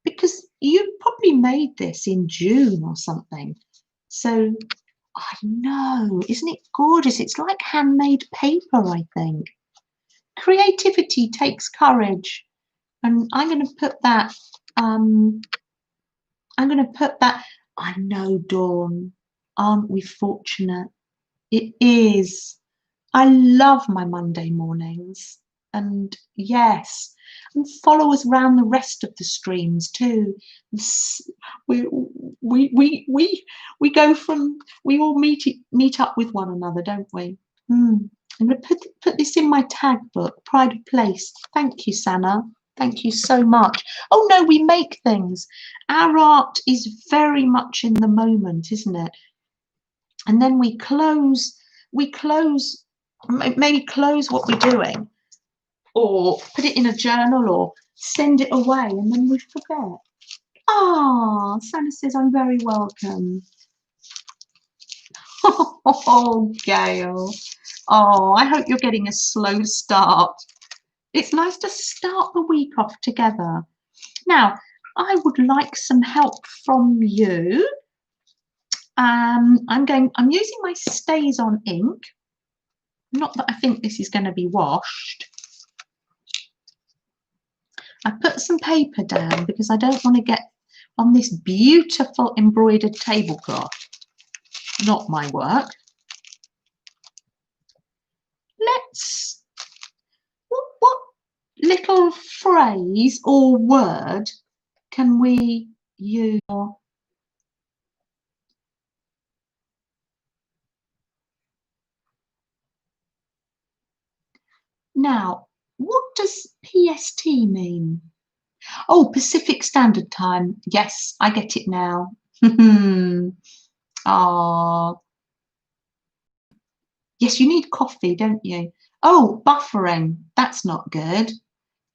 because you probably made this in June or something. So I know, isn't it gorgeous? It's like handmade paper, I think. Creativity takes courage. And I'm going to put that, I know, Dawn, aren't we fortunate? It is. I love my Monday mornings, and yes, and follow us around the rest of the streams too. We go from, we all meet up with one another, don't we? I'm going to put this in my tag book, Pride of Place. Thank you, Sana. Thank you so much. Oh no, we make things. Our art is very much in the moment, isn't it? And then we close, maybe close what we're doing, or put it in a journal, or send it away, and then we forget. Ah, Sana says, I'm very welcome. Oh, Gail. Oh, I hope you're getting a slow start. It's nice to start the week off together. Now, I would like some help from you. I'm using my Stays On ink. Not that I think this is going to be washed. I put some paper down because I don't want to get on this beautiful embroidered tablecloth. Not my work. What little phrase or word can we use? Now, what does PST mean? Oh, Pacific Standard Time. Yes, I get it now. Ah, yes, you need coffee, don't you? Oh, buffering. That's not good.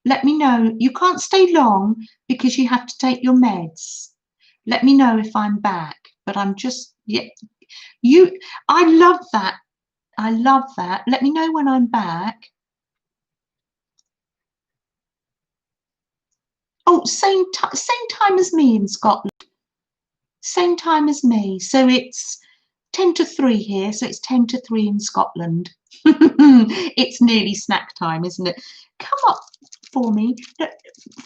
Let me know. You can't stay long because you have to take your meds. Let me know if I'm back. But I'm just, yeah, I love that I love that. Let me know when I'm back. Oh, same time as me in Scotland. Same time as me. So it's 10 to 3 here. So it's 10 to 3 in Scotland. It's nearly snack time, isn't it? Come up for me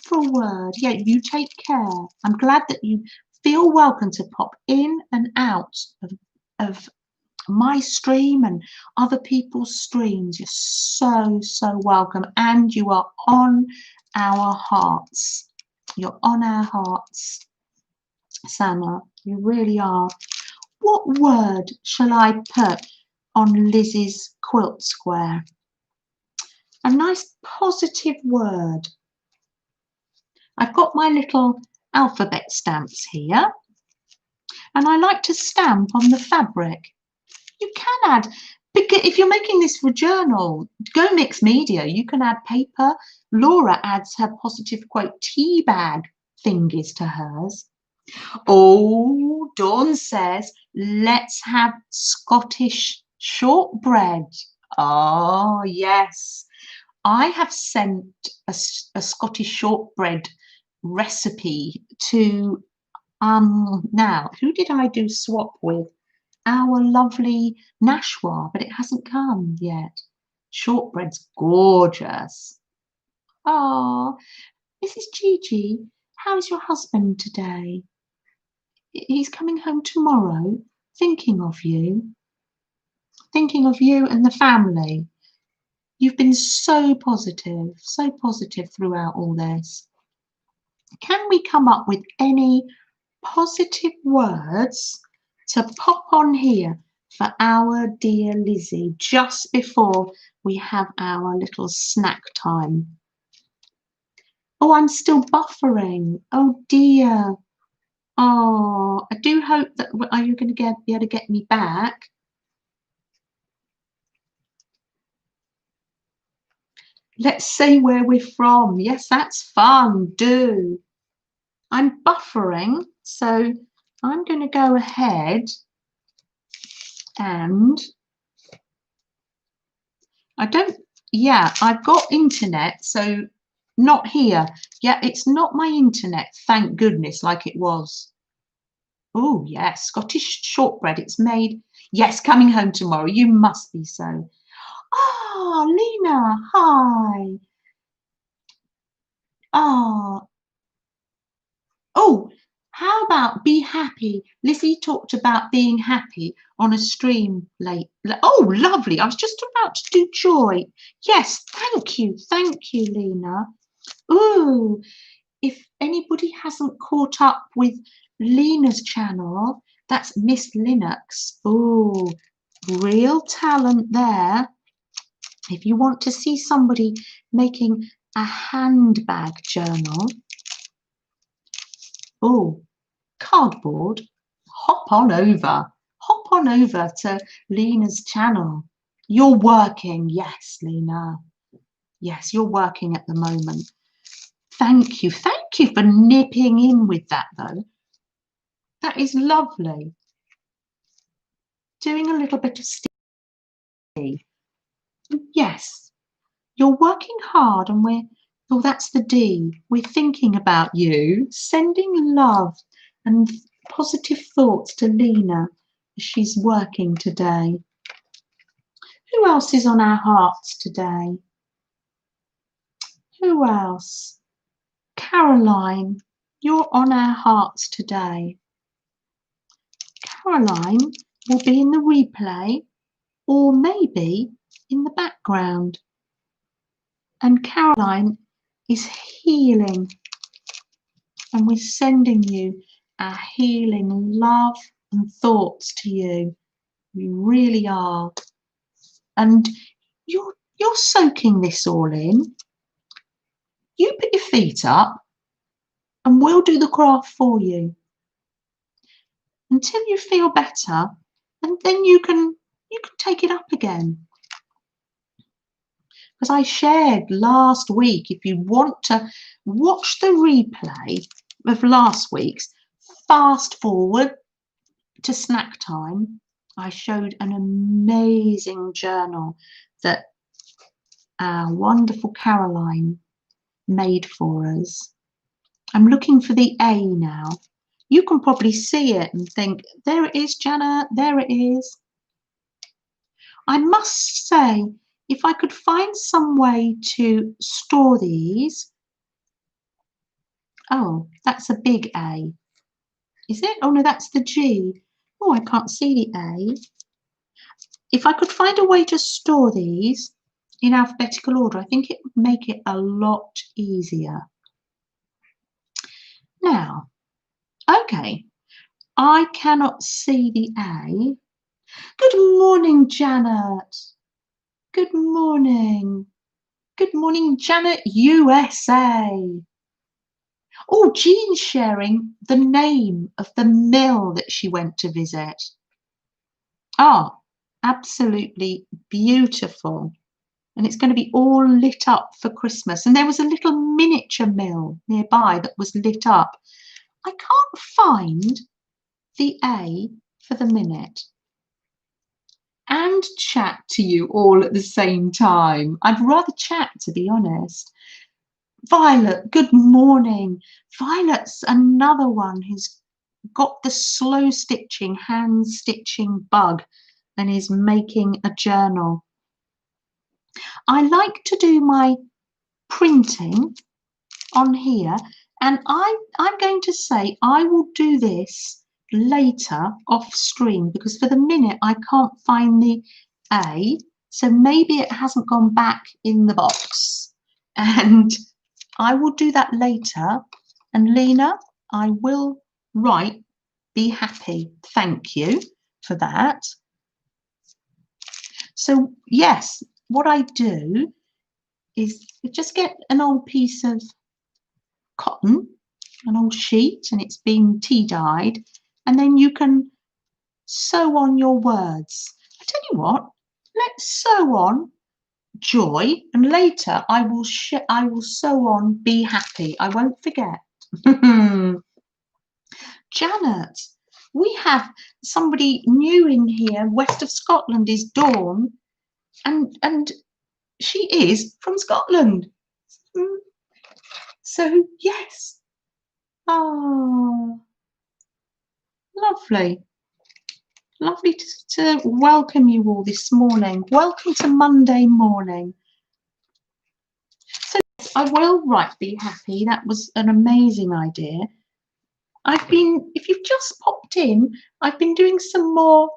for a word. Yeah, you take care. I'm glad that you feel welcome to pop in and out of my stream and other people's streams. You're so welcome, and you are on our hearts. You're on our hearts, Sana. You really are. What word shall I put on Lizzi's quilt square? A nice positive word. I've got my little alphabet stamps here, and I like to stamp on the fabric. You can add, if you're making this for a journal, go mixed media. You can add paper. Laura adds her positive quote tea bag thingies to hers. Oh, Dawn says, let's have Scottish shortbread. Oh, yes. I have sent a Scottish shortbread recipe to, now, who did I do swap with? Our lovely Nashwa, but it hasn't come yet. Shortbread's gorgeous. Oh, Mrs. Gigi, how's your husband today? He's coming home tomorrow, thinking of you and the family. You've been so positive throughout all this. Can we come up with any positive words to pop on here for our dear Lizzi just before we have our little snack time? Oh, I'm still buffering. Oh dear. Oh, I do hope that, are you going to be able to get me back? Let's say where we're from. Yes, that's fun. Do. I'm buffering, so I'm going to go ahead and I've got internet, so not here. Yeah, it's not my internet, thank goodness, like it was. Oh, yes, Scottish shortbread. It's made, yes, coming home tomorrow. You must be so. Oh, Lena, hi. Oh, how about be happy? Lizzie talked about being happy on a stream late. Oh, lovely. I was just about to do joy. Yes, thank you, Lena. Oh, if anybody hasn't caught up with Lena's channel, that's Miss Linux. Oh, real talent there. If you want to see somebody making a handbag journal, oh, cardboard, hop on over to Lena's channel. You're working, yes, Lena. Yes, you're working at the moment. Thank you for nipping in with that though. That is lovely. Doing a little bit of stitching. Yes, you're working hard, and that's the D. We're thinking about you, sending love and positive thoughts to Lena as she's working today. Who else is on our hearts today? Who else? Caroline, you're on our hearts today. Caroline will be in the replay or maybe in the background. And Caroline is healing, and we're sending you our healing love and thoughts to you. We really are. And you're soaking this all in. You put your feet up and we'll do the craft for you until you feel better, and then you can take it up again. Because I shared last week, if you want to watch the replay of last week's, fast forward to snack time I showed an amazing journal that our wonderful Caroline made for us. I'm looking for the A now. You can probably see it and think, there it is, Janet, there it is. I must say, if I could find some way to store these. Oh, that's a big A. Is it? Oh no, that's the G. Oh, I can't see the A. If I could find a way to store these in alphabetical order, I think it would make it a lot easier. Now, okay, I cannot see the A. Good morning, Janet. Good morning. Good morning, Janet, USA. Oh, Jean's sharing the name of the mill that she went to visit. Oh, absolutely beautiful. And it's going to be all lit up for Christmas. And there was a little miniature mill nearby that was lit up. I can't find the A for the minute. And chat to you all at the same time. I'd rather chat, to be honest. Violet, good morning. Violet's another one who's got the slow stitching, hand stitching bug and is making a journal. I like to do my printing on here, and I'm going to say I will do this later off stream because for the minute I can't find the A, so maybe it hasn't gone back in the box, and I will do that later. And Lena, I will write be happy. Thank you for that. So yes, what I do is just get an old piece of cotton, an old sheet, and it's been tea dyed, and then you can sew on your words. I tell you what, let's sew on joy, and later I will sew on be happy. I won't forget. Janet, we have somebody new in here. West of Scotland is Dawn, and she is from Scotland. So yes. Oh, lovely. Lovely to welcome you all this morning. Welcome to Monday morning. So I will write be happy. That was an amazing idea. If you've just popped in, I've been doing some more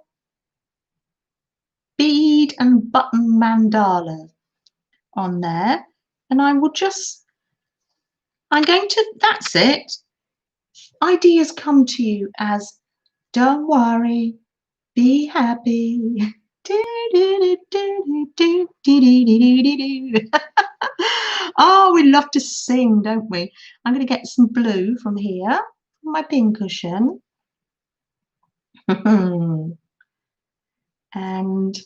bead and button mandala on there, and I'm going to, that's it. Ideas come to you as don't worry, be happy. Oh, we love to sing, don't we? I'm going to get some blue from here, from my pincushion. And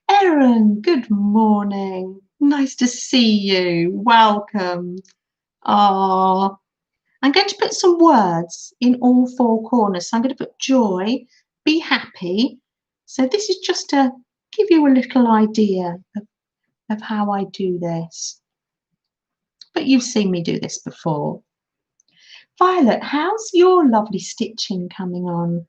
Erin, good morning. Nice to see you. Welcome. Oh, I'm going to put some words in all four corners. So I'm going to put joy, be happy. So this is just to give you a little idea of how I do this. But you've seen me do this before. Violet, how's your lovely stitching coming on?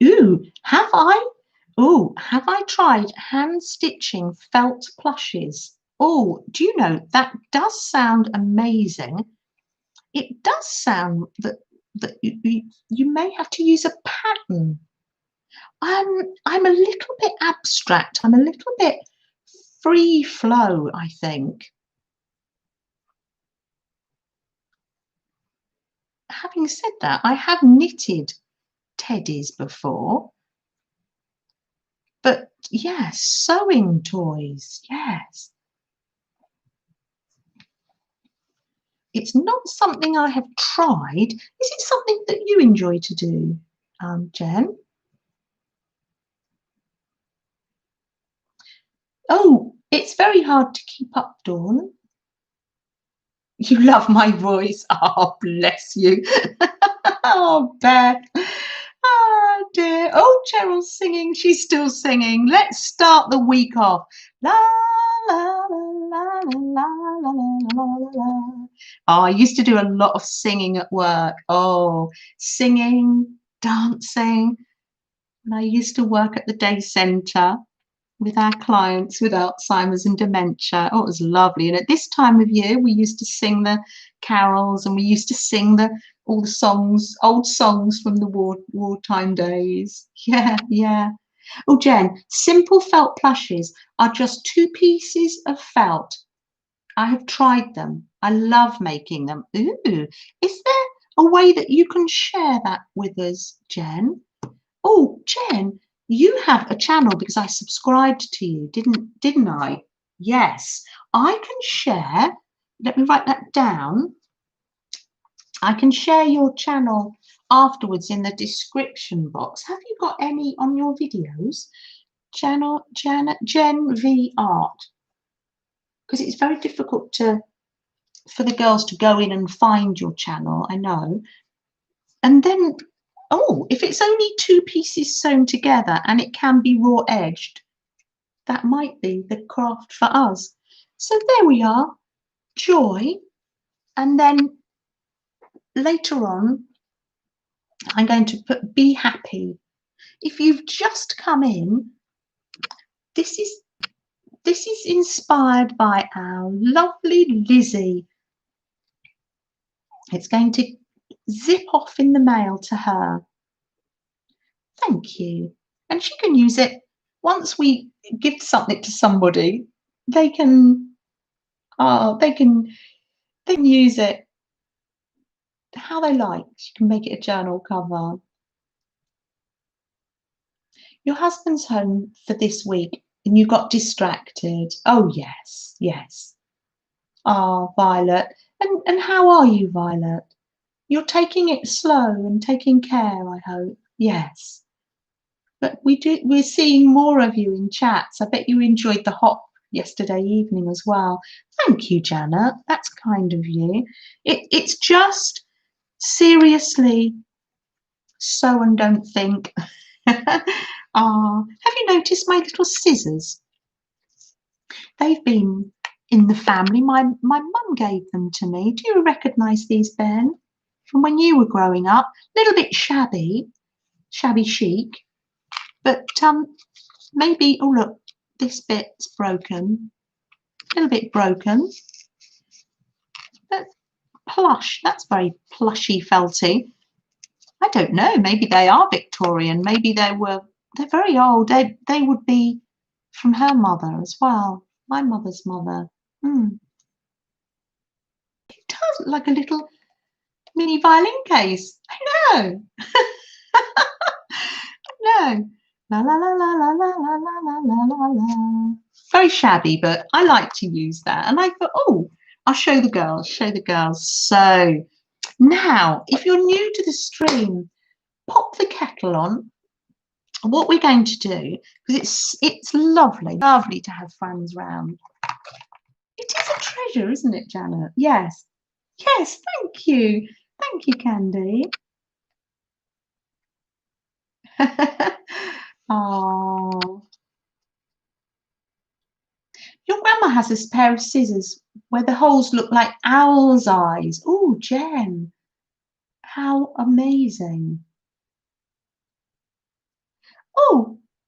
Ooh, have I tried hand stitching felt plushes? Oh, do you know, that does sound amazing. It does sound that you may have to use a pattern. I'm a little bit abstract. I'm a little bit free flow, I think. Having said that, I have knitted teddies before. But yes, sewing toys, yes. It's not something I have tried. Is it something that you enjoy to do, Jen? Oh, it's very hard to keep up, Dawn. You love my voice. Oh, bless you. Oh, Beth. Oh, dear. Oh, Cheryl's singing. She's still singing. Let's start the week off. La, la, la, la, la, la, la, la, la. Oh, I used to do a lot of singing at work. Oh, singing, dancing. And I used to work at the day centre with our clients with Alzheimer's and dementia. Oh, it was lovely. And at this time of year, we used to sing the carols, and we used to sing all the songs, old songs from the wartime days. Yeah, yeah. Oh, Jen, simple felt plushes are just two pieces of felt. I have tried them. I love making them. Ooh, is there a way that you can share that with us, Jen? Oh, Jen, you have a channel because I subscribed to you, didn't I? Yes, I can share. Let me write that down. I can share your channel afterwards in the description box. Have you got any on your videos? Jen V Art. Because it's very difficult for the girls to go in and find your channel, I know. And then, oh, if it's only two pieces sewn together and it can be raw edged, that might be the craft for us. So there we are, joy. And then later on, I'm going to put be happy. If you've just come in, this is inspired by our lovely Lizzie. It's going to zip off in the mail to her. Thank you. And she can use it once we give something to somebody. They can use it how they like. She can make it a journal cover. Your husband's home for this week and you got distracted. Oh, yes, yes. Oh, Violet. And how are you, Violet? You're taking it slow and taking care, I hope. Yes. But we're seeing more of you in chats. I bet you enjoyed the hop yesterday evening as well. Thank you, Janet. That's kind of you. It's just seriously sew and don't think. Have you noticed my little scissors? They've been in the family. My mum gave them to me. Do you recognise these, Ben? From when you were growing up? A little bit shabby chic. But maybe, oh look, this bit's broken. A little bit broken. But plush, that's very plushy felty. I don't know, maybe they are Victorian. Maybe they're very old. They would be from her mother as well. My mother's mother. It does look like a little mini violin case. I know. No. La la la la la la la la la la la. Very shabby, but I like to use that. And I thought, oh, I'll show the girls. So now, if you're new to the stream, pop the kettle on. What we're going to do, because it's lovely to have friends round. It is a treasure, isn't it, Janet? Yes. Yes, thank you. Thank you, Candy. Oh. Your grandma has this pair of scissors where the holes look like owl's eyes. Oh, Jen, how amazing.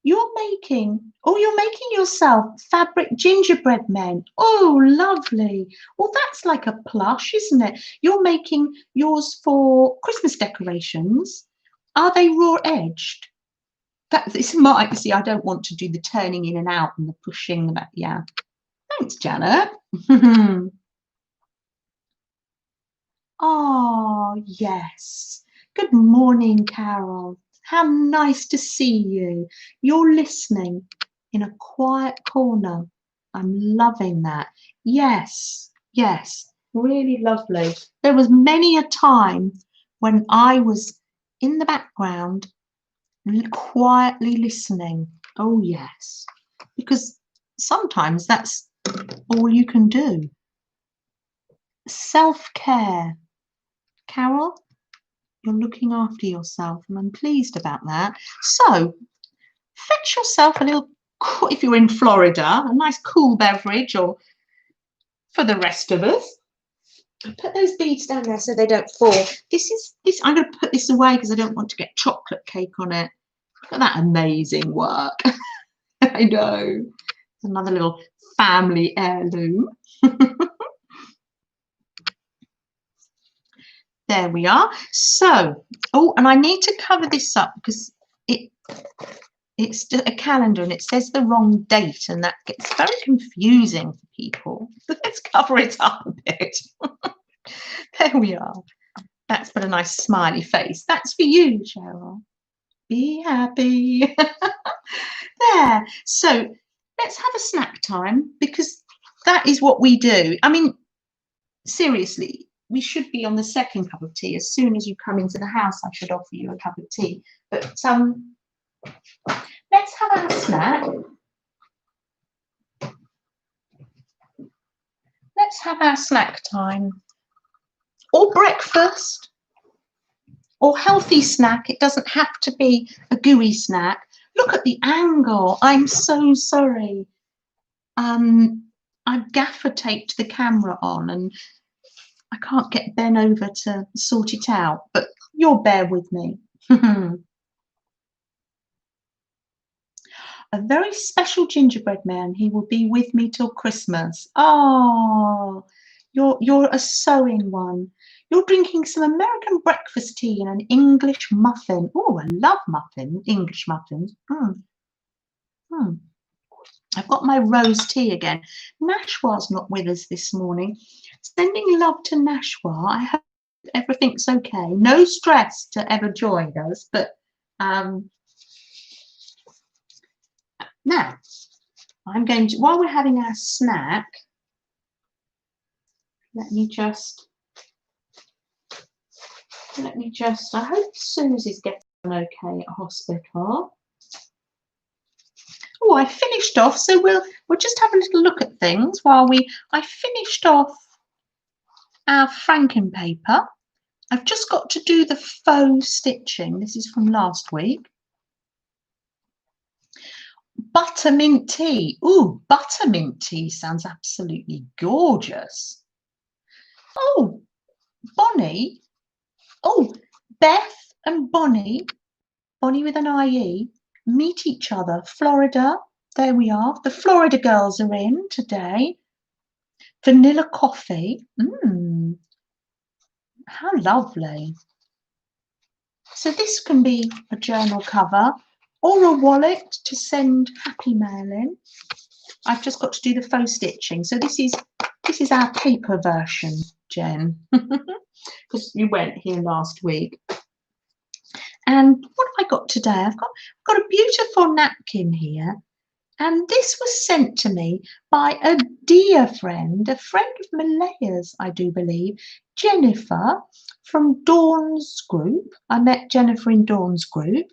You're making yourself fabric gingerbread men. Oh, lovely. Well, that's like a plush, isn't it? You're making yours for Christmas decorations. Are they raw edged? This might see. I don't want to do the turning in and out and the pushing. That yeah. Thanks, Janet. Oh, yes. Good morning, Carol. How nice to see you. You're listening in a quiet corner. I'm loving that. Yes, yes, really lovely. There was many a time when I was in the background quietly listening. Oh, yes, because sometimes that's all you can do. Self-care. Carol? You're looking after yourself, and I'm pleased about that. So fetch yourself a little, if you're in Florida, a nice cool beverage, or for the rest of us. I put those beads down there so they don't fall. This. I'm going to put this away because I don't want to get chocolate cake on it. Look at that amazing work. I know. Another little family heirloom. There we are. So, oh, and I need to cover this up because it's a calendar and it says the wrong date, and that gets very confusing for people. Let's cover it up a bit. There we are. That's put a nice smiley face. That's for you, Cheryl. Be happy. There. So let's have a snack time, because that is what we do. I mean, seriously, we should be on the second cup of tea. As soon as you come into the house, I should offer you a cup of tea. But let's have our snack. Let's have our snack time. Or breakfast. Or healthy snack. It doesn't have to be a gooey snack. Look at the angle. I'm so sorry. I've gaffer taped the camera on and I can't get Ben over to sort it out, but you'll bear with me. A very special gingerbread man. He will be with me till Christmas. Oh, you're a sewing one. You're drinking some American breakfast tea and an English muffin. Oh, I love muffins, English muffins. I've got my rose tea again. Nashwa's not with us this morning. Sending love to Nashwa. I hope everything's okay. No stress to ever join us, but now I'm going to, while we're having our snack, let me just, I hope Susie's getting on okay at hospital. Oh, I finished off, so we'll just have a little look at things while I finished off our franken paper. I've just got to do the faux stitching. This is from last week. Buttermint tea. Ooh, buttermint tea sounds absolutely gorgeous. Oh, Bonnie. Oh, Beth and Bonnie with an IE, meet each other. Florida. There we are. The Florida girls are in today. Vanilla coffee. How lovely. So this can be a journal cover or a wallet to send happy mail in. I've just got to do the faux stitching. So this is our paper version, Jen, because you went here last week. And what have I got today? I've got a beautiful napkin here. And this was sent to me by a dear friend, a friend of Malaya's, I do believe, Jennifer from Dawn's group. I met Jennifer in Dawn's group.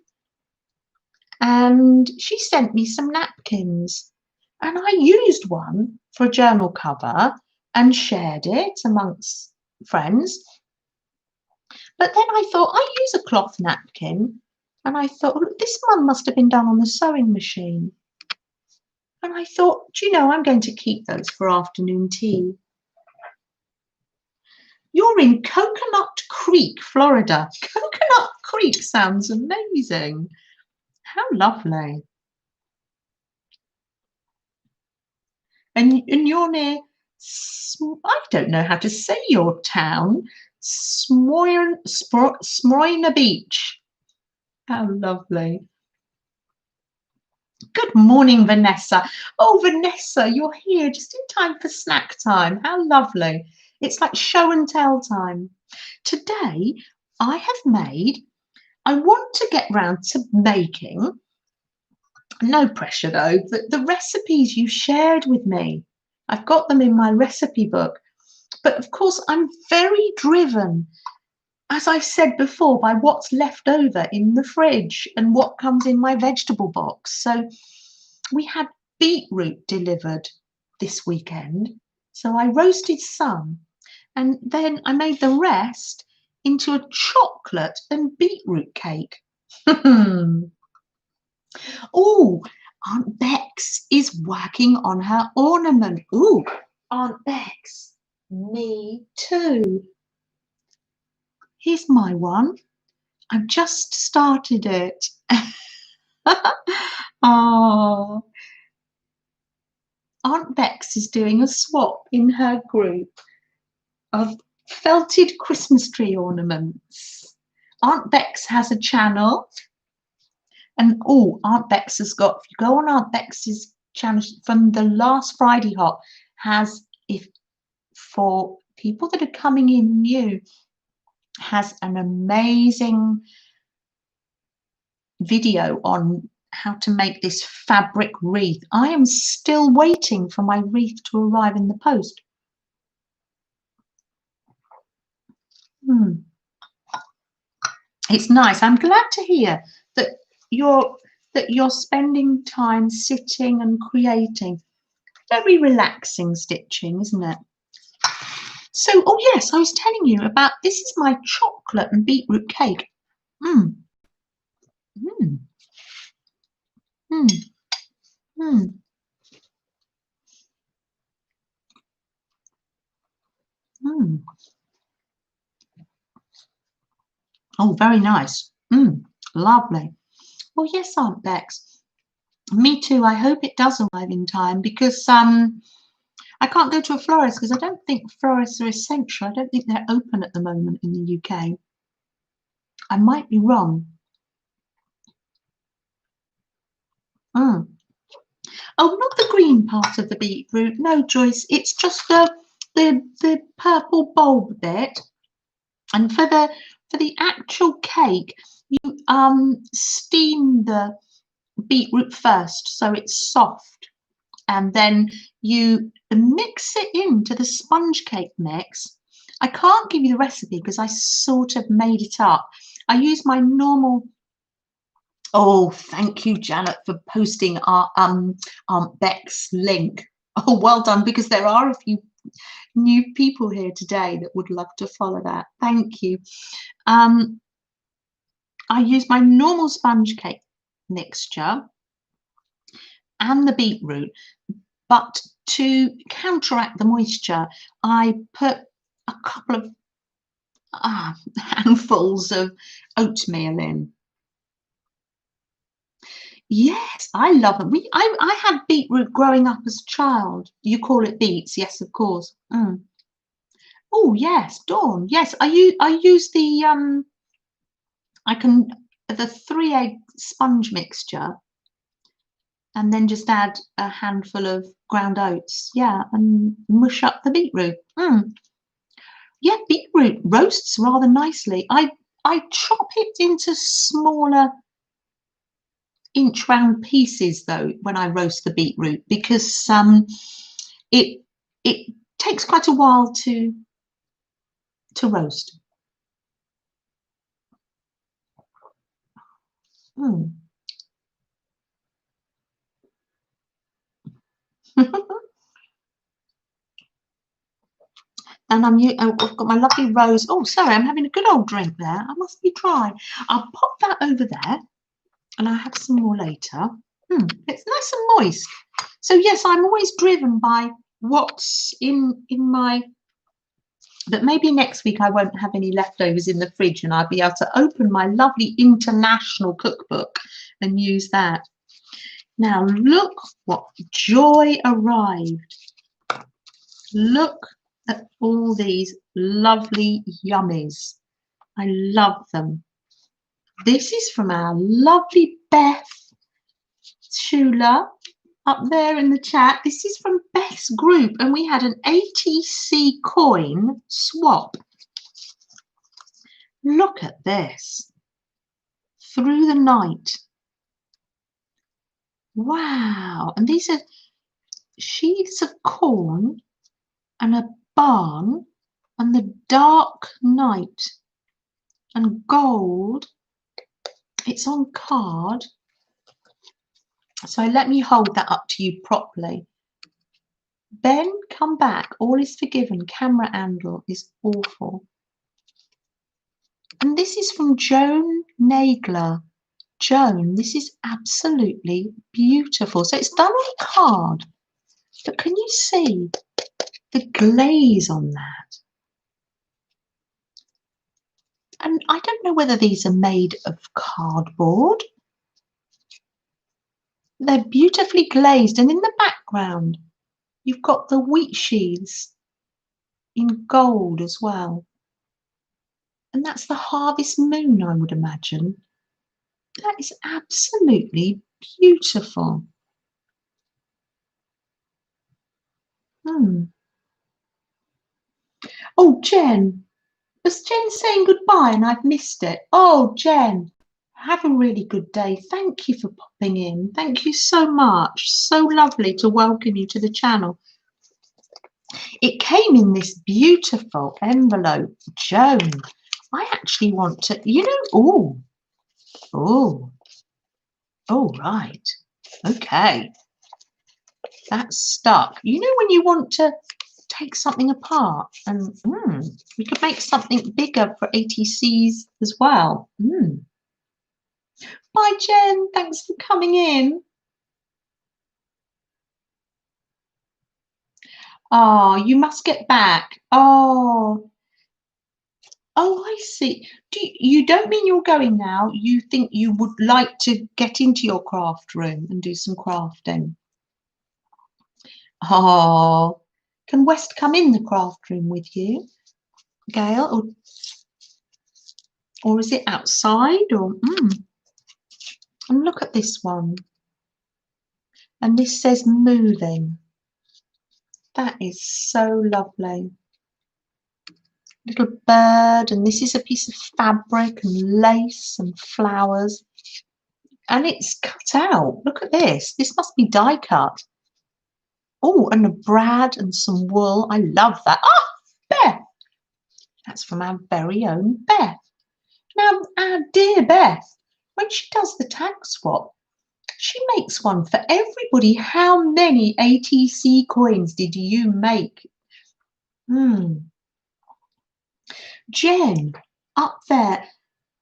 And she sent me some napkins. And I used one for a journal cover and shared it amongst friends. But then I thought, I use a cloth napkin. And I thought, oh, this one must have been done on the sewing machine. And I thought, do you know, I'm going to keep those for afternoon tea. You're in Coconut Creek, Florida. Coconut Creek sounds amazing. How lovely. And you're near, I don't know how to say your town, Smyrna Beach. How lovely. Good morning, Vanessa. Oh, Vanessa, you're here just in time for snack time. How lovely. It's like show and tell time. Today, I want to get round to making, no pressure though, the recipes you shared with me. I've got them in my recipe book. But of course, I'm very driven, as I've said before, by what's left over in the fridge and what comes in my vegetable box. So we had beetroot delivered this weekend. So I roasted some and then I made the rest into a chocolate and beetroot cake. Oh, Aunt Bex is working on her ornament. Oh, Aunt Bex, me too. Here's my one. I've just started it. Oh, Aunt Bex is doing a swap in her group of felted Christmas tree ornaments. Aunt Bex has a channel, and oh, Aunt Bex has got, if you go on Aunt Bex's channel from the last Friday Hop, has, if for people that are coming in new, has an amazing video on how to make this fabric wreath. I am still waiting for my wreath to arrive in the post. It's nice. I'm glad to hear that you're spending time sitting and creating. Very relaxing stitching, isn't it? So, oh yes, I was telling you about, this is my chocolate and beetroot cake. Mm. Mm. Mm. Mm. Mm. Oh, very nice. Lovely. Well, yes, Aunt Bex. Me too. I hope it does arrive in time, because I can't go to a florist because I don't think florists are essential. I don't think they're open at the moment in the UK. I might be wrong. Oh, not the green part of the beetroot. No, Joyce. It's just the purple bulb bit. And for the actual cake, you steam the beetroot first so it's soft, and then you mix it into the sponge cake mix. I can't give you the recipe because I sort of made it up. I use my normal. Oh, thank you, Janet, for posting our Aunt Beck's link. Oh, well done, because there are a few new people here today that would love to follow that. Thank you. I use my normal sponge cake mixture and the beetroot, but to counteract the moisture, I put a couple of handfuls of oatmeal in. Yes, I love them. I had beetroot growing up as a child. You call it beets, yes, of course. Oh yes, Dawn. Yes, I use the the 3-egg sponge mixture, and then just add a handful of ground oats. Yeah, and mush up the beetroot. Yeah, beetroot roasts rather nicely. I chop it into smaller inch round pieces though when I roast the beetroot, because it takes quite a while to roast. And I've got my lovely rose. Oh, sorry, I'm having a good old drink there. I must be dry. I'll pop that over there, and I'll have some more later. It's nice and moist. So yes, I'm always driven by what's in my. But maybe next week I won't have any leftovers in the fridge, and I'll be able to open my lovely international cookbook and use that. Now look what joy arrived. Look at all these lovely yummies. I love them. This is from our lovely Beth Shula up there in the chat. This is from Beth's group, and we had an ATC coin swap. Look at this. Through the night. Wow. And these are sheaves of corn and a barn and the dark night and gold. It's on card. So let me hold that up to you properly. Ben, come back. All is forgiven. Camera angle is awful. And this is from Joan Nagler. Joan, this is absolutely beautiful. So it's done on card, but can you see the glaze on that? And I don't know whether these are made of cardboard. They're beautifully glazed, and in the background you've got the wheat sheaves in gold as well. And that's the harvest moon, I would imagine. That is absolutely beautiful. Oh, Jen, was Jen saying goodbye and I've missed it? Oh, Jen, have a really good day. Thank you for popping in. Thank you so much. So lovely to welcome you to the channel. It came in this beautiful envelope. Joan, I actually want to, you know, oh, right. Okay. That's stuck. You know when you want to take something apart and we could make something bigger for ATCs as well. Bye, Jen. Thanks for coming in. Oh, you must get back. Oh, I see. You don't mean you're going now? You think you would like to get into your craft room and do some crafting? Oh, can West come in the craft room with you, Gail, or is it outside? Or and look at this one, and this says moving. That is so lovely. Little bird, and this is a piece of fabric and lace and flowers, and it's cut out. Look at this. This must be die cut. Oh, and a brad and some wool. I love that. Ah, Beth. That's from our very own Beth. Now, our dear Beth, when she does the tag swap, she makes one for everybody. How many ATC coins did you make? Jen, up there,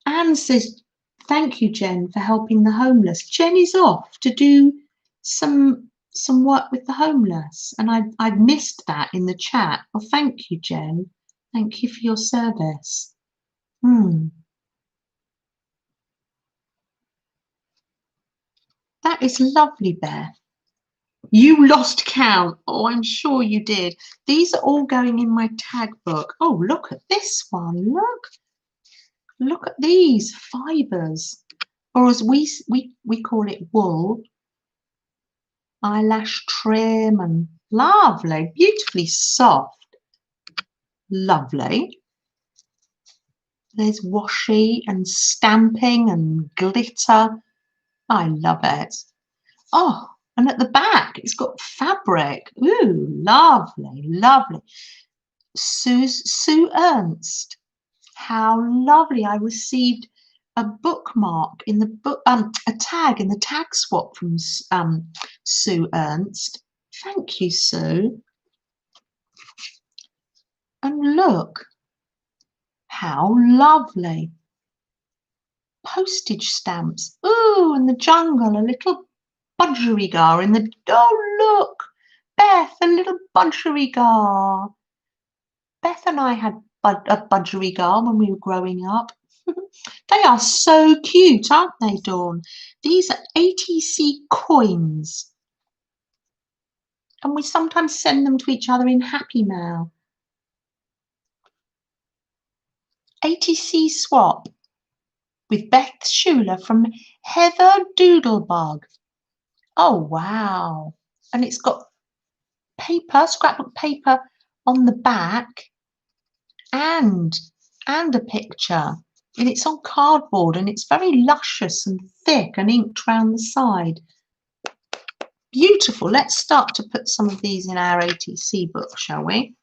Anne says, thank you, Jen, for helping the homeless. Jen is off to do some work with the homeless, and I'd missed that in the chat. Well, thank you, Jen. Thank you for your service. That is lovely, Beth. You lost count. Oh, I'm sure you did. These are all going in my tag book. Oh, look at this one. Look at these fibers, or as we call it, wool. Eyelash trim and lovely, beautifully soft. Lovely. There's washi and stamping and glitter. I love it. Oh, and at the back, it's got fabric. Ooh, lovely, lovely. Sue Ernst. How lovely. I received a bookmark in the book, a tag in the tag swap from Sue Ernst. Thank you, Sue. And look, how lovely. Postage stamps. Ooh, and the jungle, a little budgerigar in the, oh, look, Beth, a little budgerigar. Beth and I had a budgerigar when we were growing up. They are so cute, aren't they, Dawn? These are ATC coins. And we sometimes send them to each other in Happy Mail. ATC swap with Beth Schuler from Heather Doodlebug. Oh, wow. And it's got paper, scrapbook paper on the back and a picture. And it's on cardboard and it's very luscious and thick and inked round the side. Beautiful. Let's start to put some of these in our ATC book, shall we?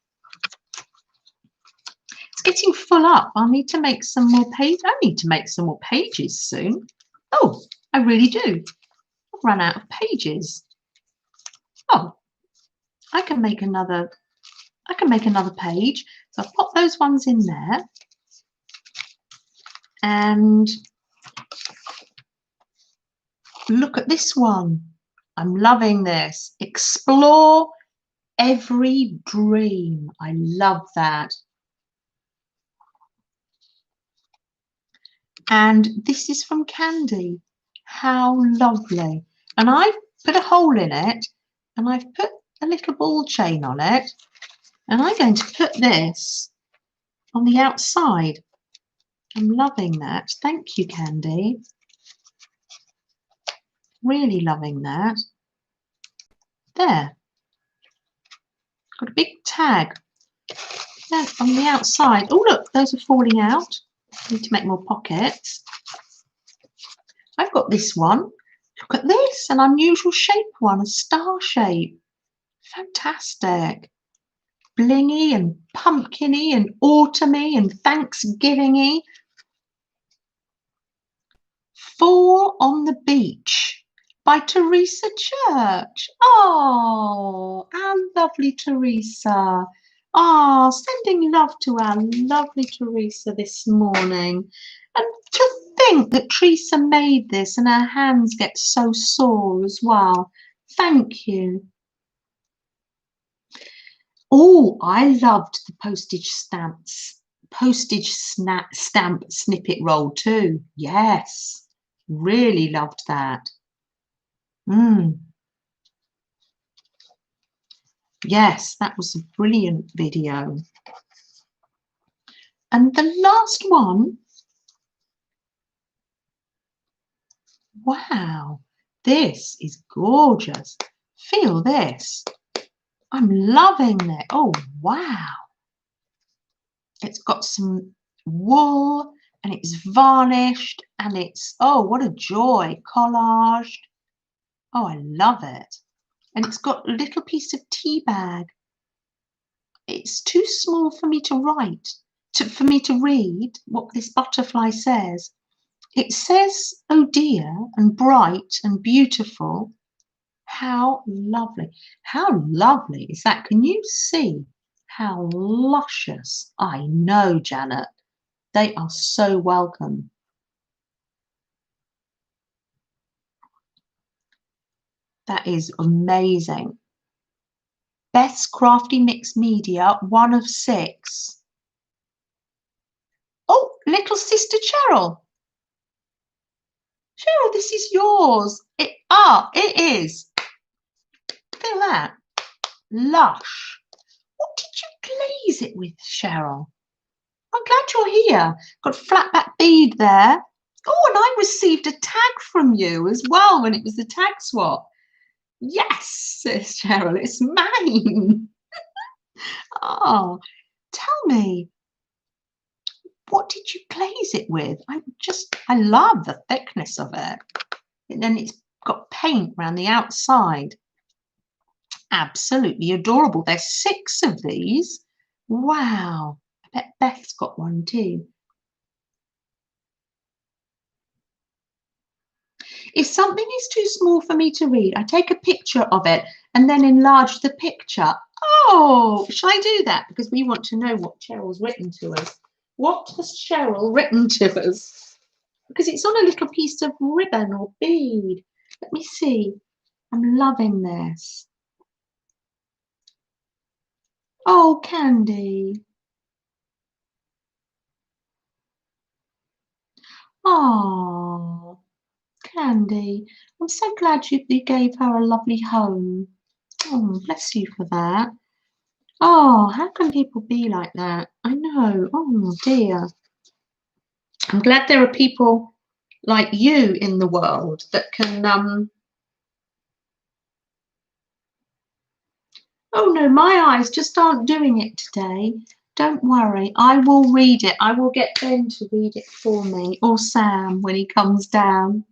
It's getting full up. I'll need to make some more pages. I need to make some more pages soon. Oh, I really do. I've run out of pages. Oh, I can make another page. So I've put those ones in there. And look at this one. I'm loving this. Explore every dream. I love that. And this is from Candy. How lovely. And I've put a hole in it, and I've put a little ball chain on it, and I'm going to put this on the outside. I'm loving that. Thank you, Candy. Really loving that. There. Got a big tag. There on the outside. Oh, look, those are falling out. Need to make more pockets. I've got this one. Look at this, an unusual shape one, a star shape. Fantastic. Blingy and pumpkiny and autumny and Thanksgiving-y. 4 on the Beach by Teresa Church. Oh, our lovely Teresa. Oh, sending love to our lovely Teresa this morning. And to think that Teresa made this and her hands get so sore as well. Thank you. Oh, I loved the postage stamp snippet roll too. Yes, really loved that. Yes, that was a brilliant video. And the last one, wow, this is gorgeous. Feel this. I'm loving it. Oh, wow. It's got some wool and it's varnished and it's, oh, what a joy, collaged. Oh, I love it. And it's got a little piece of tea bag. It's too small for me to write, for me to read what this butterfly says. It says, oh dear, and bright and beautiful. How lovely. How lovely is that? Can you see how luscious? I know, Janet. They are so welcome. That is amazing. Best Crafty Mixed Media, 1 of 6. Oh, little sister Cheryl. Cheryl, this is yours. It is. Feel that? Lush. What did you glaze it with, Cheryl? I'm glad you're here. Got flat back bead there. Oh, and I received a tag from you as well when it was the tag swap. Yes, says Cheryl, it's mine. Oh, tell me, what did you glaze it with? I love the thickness of it. And then it's got paint around the outside. Absolutely adorable. There's 6 of these. Wow. I bet Beth's got one too. If something is too small for me to read, I take a picture of it and then enlarge the picture. Oh, shall I do that? Because we want to know what Cheryl's written to us. What has Cheryl written to us? Because it's on a little piece of ribbon or bead. Let me see. I'm loving this. Oh, Candy. Oh, Candy. I'm so glad you gave her a lovely home. Oh, bless you for that. Oh, how can people be like that? I know. Oh, dear. I'm glad there are people like you in the world that can oh no, my eyes just aren't doing it today. Don't worry, I will read it. I will get Ben to read it for me, or Sam when he comes down.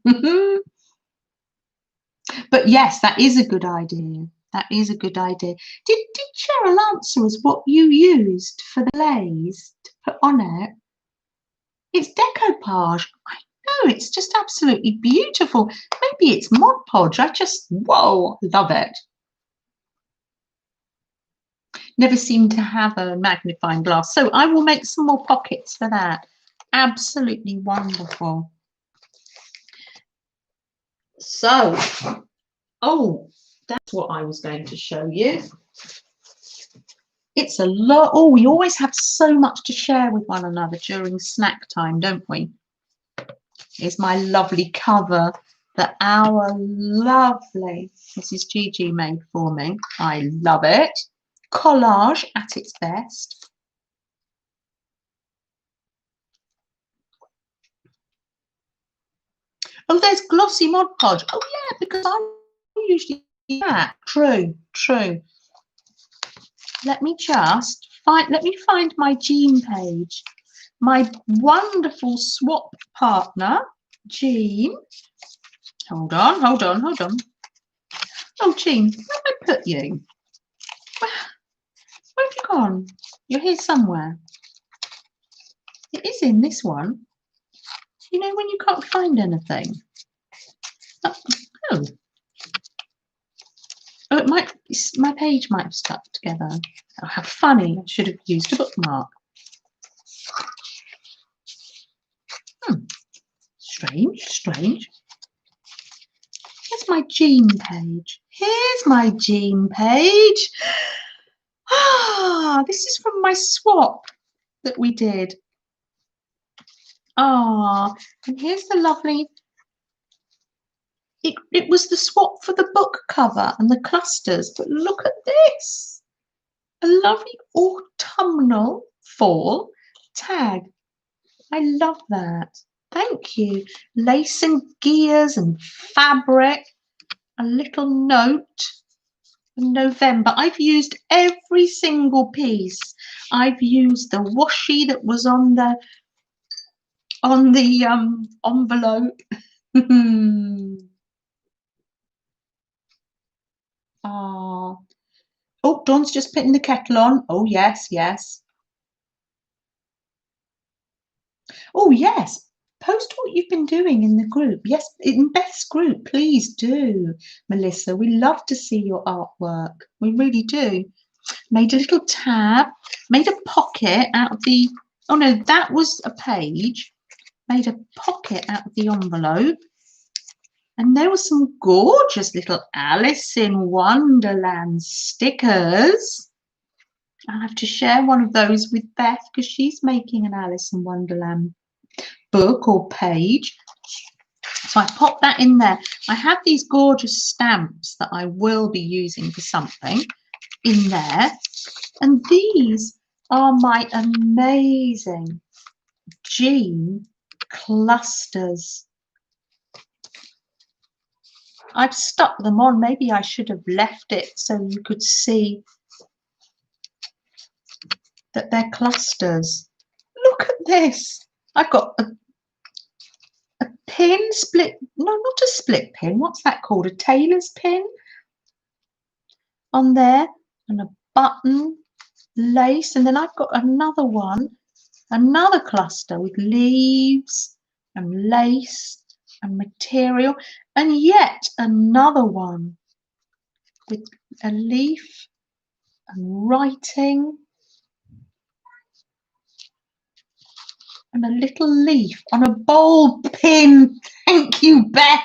But yes, that is a good idea. That is a good idea. Did Cheryl answer us what you used for the glaze to put on it? It's decoupage. I know, it's just absolutely beautiful. Maybe it's Mod Podge. Whoa, love it. Never seem to have a magnifying glass. So I will make some more pockets for that. Absolutely wonderful. So, oh, that's what I was going to show you. It's a lot. Oh, we always have so much to share with one another during snack time, don't we? Here's my lovely cover that our lovely Mrs. Gigi made for me. I love it. Collage at its best. Oh, there's glossy Mod Podge. Oh yeah, because I usually do that. True, true. Let me find my Jeanne page. My wonderful swap partner, Jeanne. Hold on, hold on, hold on. Oh, Jeanne, where have I put you? Where have you gone? You're here somewhere. It is in this one. You know when you can't find anything? Oh. Oh, it might. My page might have stuck together. Oh, how funny! I should have used a bookmark. Strange, strange. Here's my Jeanne page. Here's my Jeanne page. Ah, this is from my swap that we did. Ah, and here's the lovely. It was the swap for the book cover and the clusters, but look at this. A lovely autumnal fall tag. I love that. Thank you. Lace and gears and fabric. A little note. November. I've used every single piece. I've used the washi that was on the envelope. Oh. Oh, Dawn's just putting the kettle on. Oh yes, yes. Oh yes. Post what you've been doing in the group. Yes, in Beth's group, please do, Melissa. We love to see your artwork. We really do. Made a little tab, made a pocket out of the, oh no, that was a page. Made a pocket out of the envelope. And there were some gorgeous little Alice in Wonderland stickers. I have to share one of those with Beth because she's making an Alice in Wonderland book or page. So I popped that in there. I have these gorgeous stamps that I will be using for something in there. And these are my amazing Jeanne clusters. I've stuck them on. Maybe I should have left it so you could see that they're clusters. Look at this. I've got a pin split. No, not a split pin. What's that called? A tailor's pin on there, and a button, lace, and then I've got another one, another cluster with leaves and lace and material, and yet another one with a leaf and writing and a little leaf on a bowl pin. Thank you, Beth.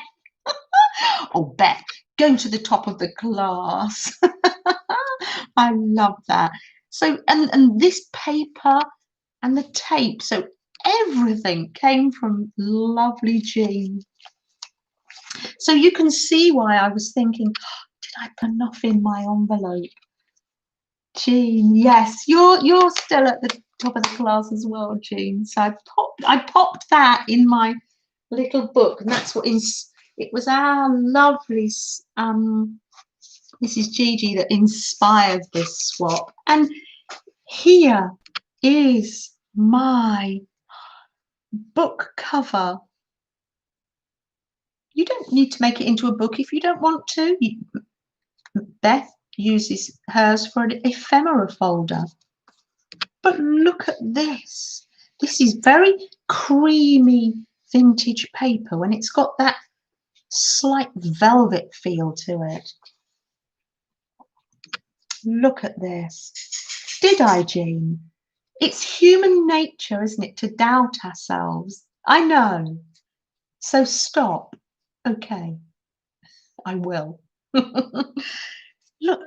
Oh, Beth, go to the top of the class. I love that. So, and this paper and the tape. So everything came from lovely Jeanne. So you can see why I was thinking, did I put enough in my envelope? Jeanne, yes, you're still at the top of the class as well, Jeanne. So I popped that in my little book, and that's what it was our lovely Mrs. Gigi that inspired this swap. And here is my book cover. You don't need to make it into a book if you don't want to. Beth uses hers for an ephemera folder. But look at this. This is very creamy vintage paper when it's got that slight velvet feel to it. Look at this. Did I, Jeanne? It's human nature, isn't it, to doubt ourselves. I know. So stop. Okay, I will. Look,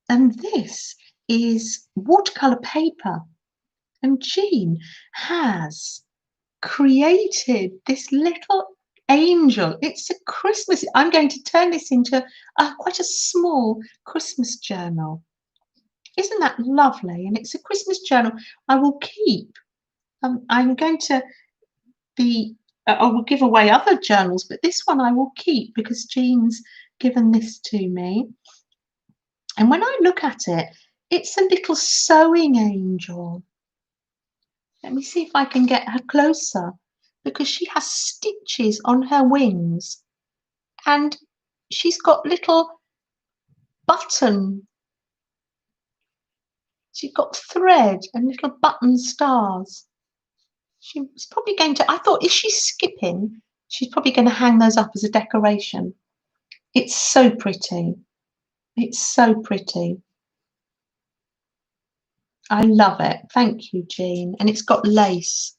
and this is watercolor paper. And Jeanne has created this little angel. It's a Christmas. I'm going to turn this into quite a small Christmas journal. Isn't that lovely? And it's a Christmas journal I will keep. I'm going to be, I will give away other journals, but this one I will keep because Jeanne's given this to me. And when I look at it, it's a little sewing angel. Let me see if I can get her closer because she has stitches on her wings and she's got little button. She's got thread and little button stars. She's probably going to, I thought, is she skipping? She's probably going to hang those up as a decoration. It's so pretty. It's so pretty. I love it. Thank you, Jeanne. And it's got lace.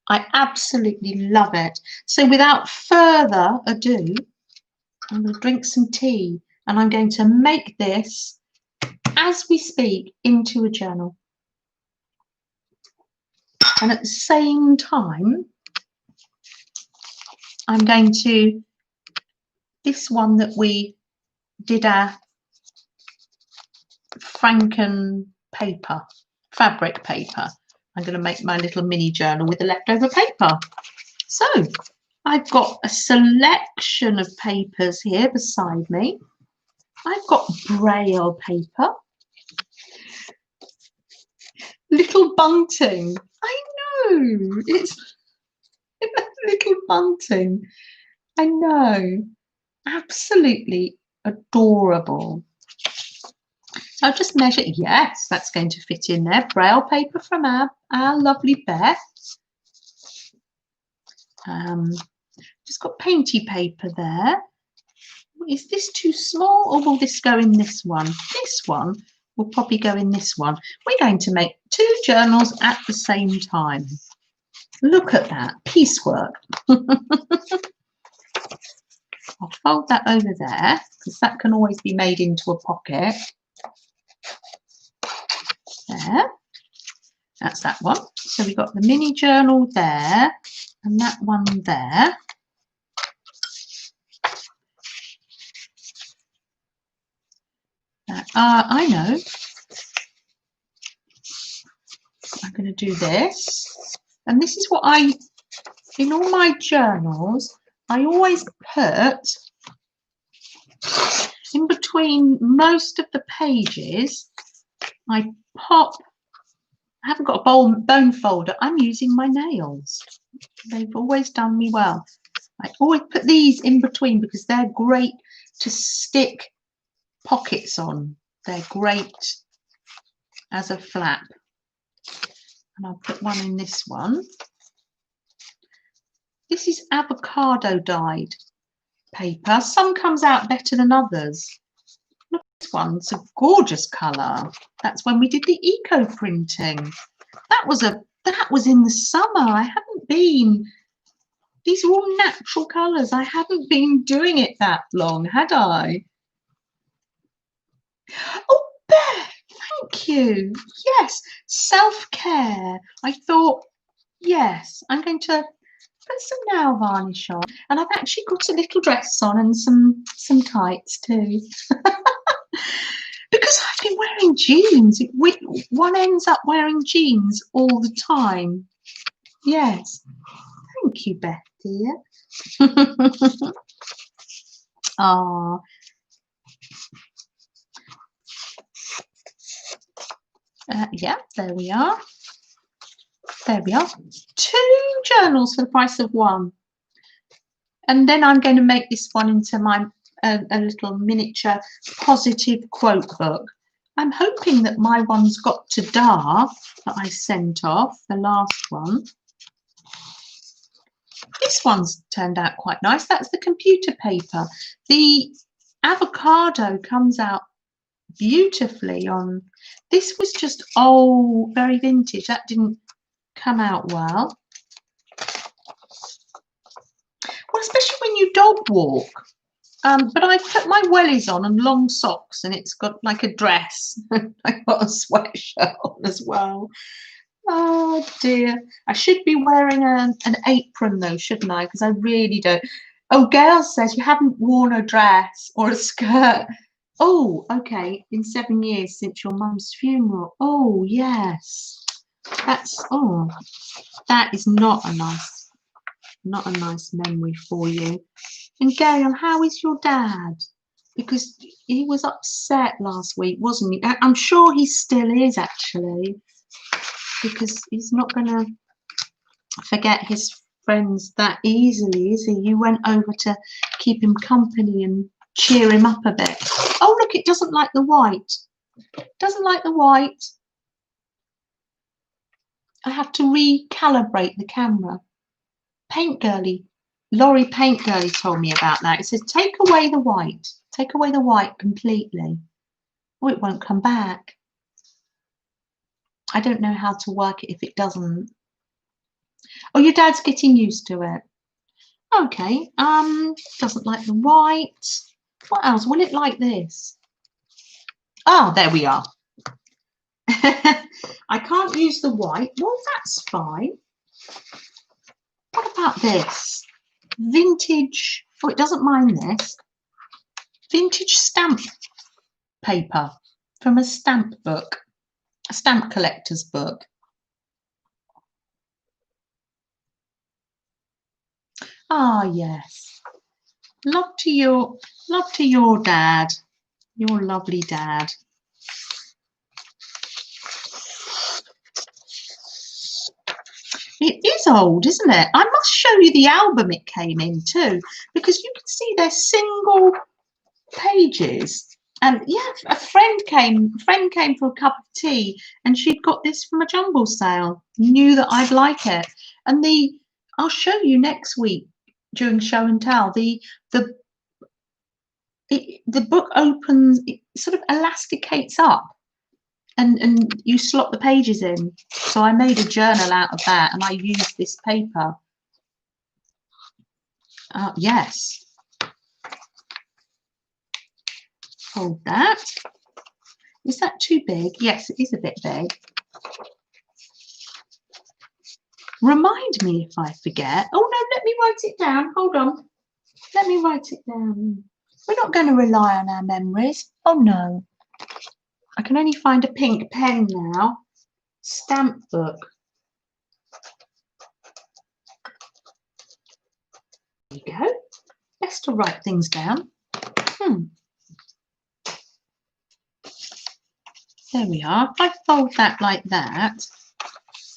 I absolutely love it. So without further ado, I'm going to drink some tea and I'm going to make this, as we speak, into a journal. And at the same time, I'm going to, this one that we did our Franken paper, fabric paper, I'm going to make my little mini journal with the leftover paper. So I've got a selection of papers here beside me. I've got Braille paper, little bunting. I know, it's little bunting. I know, absolutely adorable. So I'll just measure. Yes, that's going to fit in there. Braille paper from our lovely Beth. Just got painty paper there. Is this too small or will this go in this one? This one will probably go in this one. We're going to make two journals at the same time. Look at that, piecework. I'll fold that over there because that can always be made into a pocket. There, that's that one. So we've got the mini journal there and that one there. I know. I'm going to do this. And this is what in all my journals, I always put in between most of the pages, I haven't got a bone folder. I'm using my nails. They've always done me well. I always put these in between because they're great to stick pockets on. They're great as a flap. And I'll put one in this one. This is avocado dyed paper. Some comes out better than others. Look, this one's a gorgeous colour. That's when we did the eco printing. That was in the summer. I haven't been. These are all natural colours. I haven't been doing it that long, had I? Oh, Beth, thank you. Yes, self-care. I thought, yes, I'm going to put some nail varnish on. And I've actually got a little dress on and some tights too. Because I've been wearing jeans. One ends up wearing jeans all the time. Yes. Thank you, Beth, dear. Ah. Yeah, there we are. There we are. 2 journals for the price of 1. And then I'm going to make this one into my a little miniature positive quote book. I'm hoping that my one's got to Dar that I sent off, the last one. This one's turned out quite nice. That's the computer paper. The avocado comes out beautifully on. This was just old, very vintage. That didn't come out well. Well, especially when you dog walk. But I put my wellies on and long socks, and it's got like a dress. I've got a sweatshirt on as well. Oh dear. I should be wearing an apron though, shouldn't I? Because I really don't. Oh, Gail says you haven't worn a dress or a skirt. Oh, okay. In 7 years since your mum's funeral. Oh, yes. That's, oh, that is not a nice memory for you. And Gail, how is your dad? Because he was upset last week, wasn't he? I'm sure he still is, actually, because he's not going to forget his friends that easily, is he? You went over to keep him company and cheer him up a bit. Oh, look, it doesn't like the white. Doesn't like the white. I have to recalibrate the camera. Paint Girly, Laurie Paint Girly told me about that. It says, take away the white. Take away the white completely. Oh, it won't come back. I don't know how to work it if it doesn't. Oh, your dad's getting used to it. Okay, doesn't like the white. What else? Will it like this? Oh, there we are. I can't use the white. Well, that's fine. What about this? Vintage. Oh, it doesn't mind this. Vintage stamp paper from a stamp book, a stamp collector's book. Ah, yes. Love to your dad, your lovely dad. It is old, isn't it? I must show you the album it came in too, because you can see they're single pages. And yeah, a friend came for a cup of tea, and she'd got this from a jumble sale. Knew that I'd like it, and I'll show you next week during show and tell. The book opens, it sort of elasticates up, and you slot the pages in. So I made a journal out of that, and I used this paper. Yes. Hold that. Is that too big? Yes, it is a bit big. Remind me if I forget. Oh no, let me write it down. Hold on. Let me write it down. We're not going to rely on our memories. Oh no. I can only find a pink pen now. Stamp book. There you go. Best to write things down. There we are. If I fold that like that,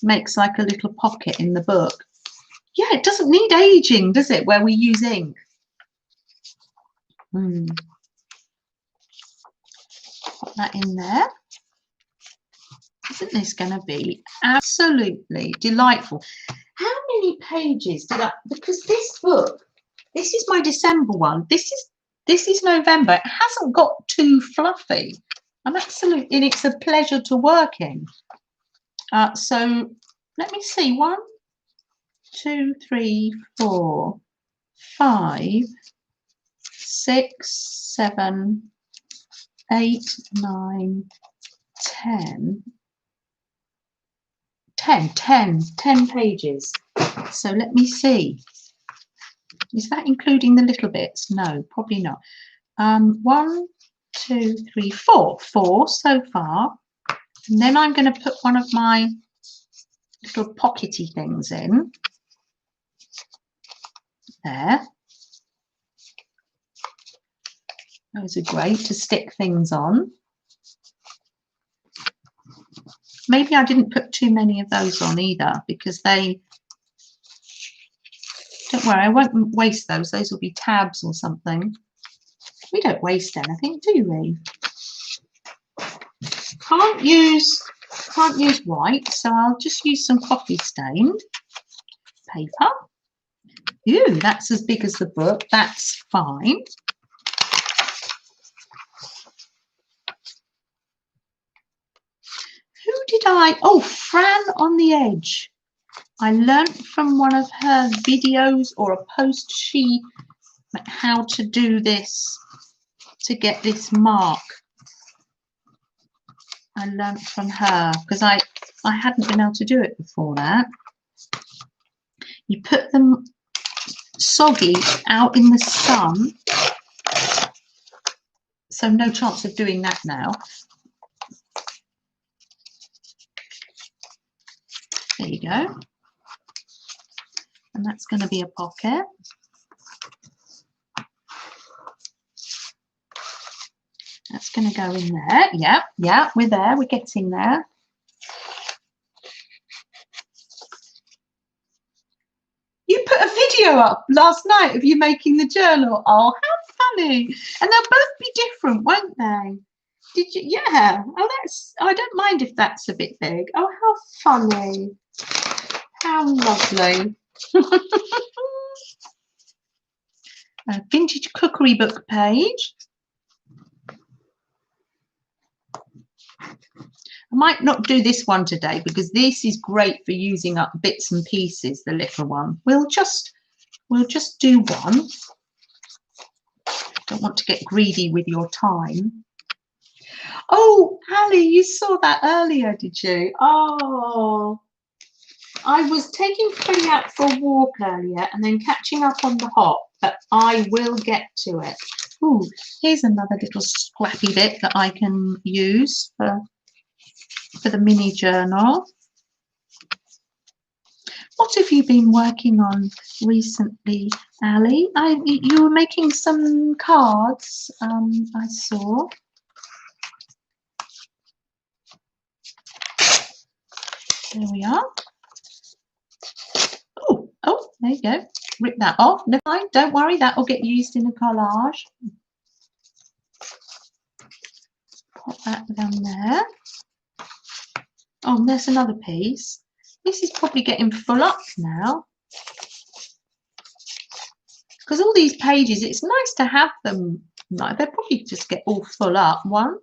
makes like a little pocket in the book. Yeah, it doesn't need aging, does it, where we use ink? Put that in there. Isn't this going to be absolutely delightful? How many pages did I, because this book, this is my December one. This is November. It hasn't got too fluffy. I'm absolutely, and it's a pleasure to work in. So let me see. 1, 2, 3, 4, 5, 6, 7, 8, 9, 10. 10 pages. So let me see. Is that including the little bits? No, probably not. 1, 2, 3, 4. 4 so far. And then I'm going to put one of my little pockety things in. There. Those are great to stick things on. Maybe I didn't put too many of those on either, because they, don't worry, I won't waste those. Those will be tabs or something. We don't waste anything, do we? Can't use white, so I'll just use some coffee stained paper. Ooh, that's as big as the book. That's fine. did I? Oh, Fran on the Edge. I learnt from one of her videos or a post she how to do this to get this mark. I learnt from her because I hadn't been able to do it before that. You put them soggy out in the sun, so no chance of doing that now. There you go. And that's going to be a pocket. That's going to go in there. Yeah, we're there. We're getting there. You put a video up last night of you making the journal. Oh, how funny. And they'll both be different, won't they? Did you? Yeah. Oh, that's, I don't mind if that's a bit big. Oh, how funny. How lovely. A vintage cookery book page. I might not do this one today because this is great for using up bits and pieces, the little one. We'll just do one. Don't want to get greedy with your time. Oh, Ali, you saw that earlier, did you? Oh, I was taking Freddie out for a walk earlier and then catching up on the hop, but I will get to it. Ooh, here's another little scrappy bit that I can use for the mini journal. What have you been working on recently, Ali? You were making some cards, I saw. There we are. Oh, there you go. Rip that off. Never mind, don't worry, that will get used in a collage. Pop that down there. Oh, and there's another piece. This is probably getting full up now. Because all these pages, it's nice to have them. Like, they'll probably just get all full up. 1,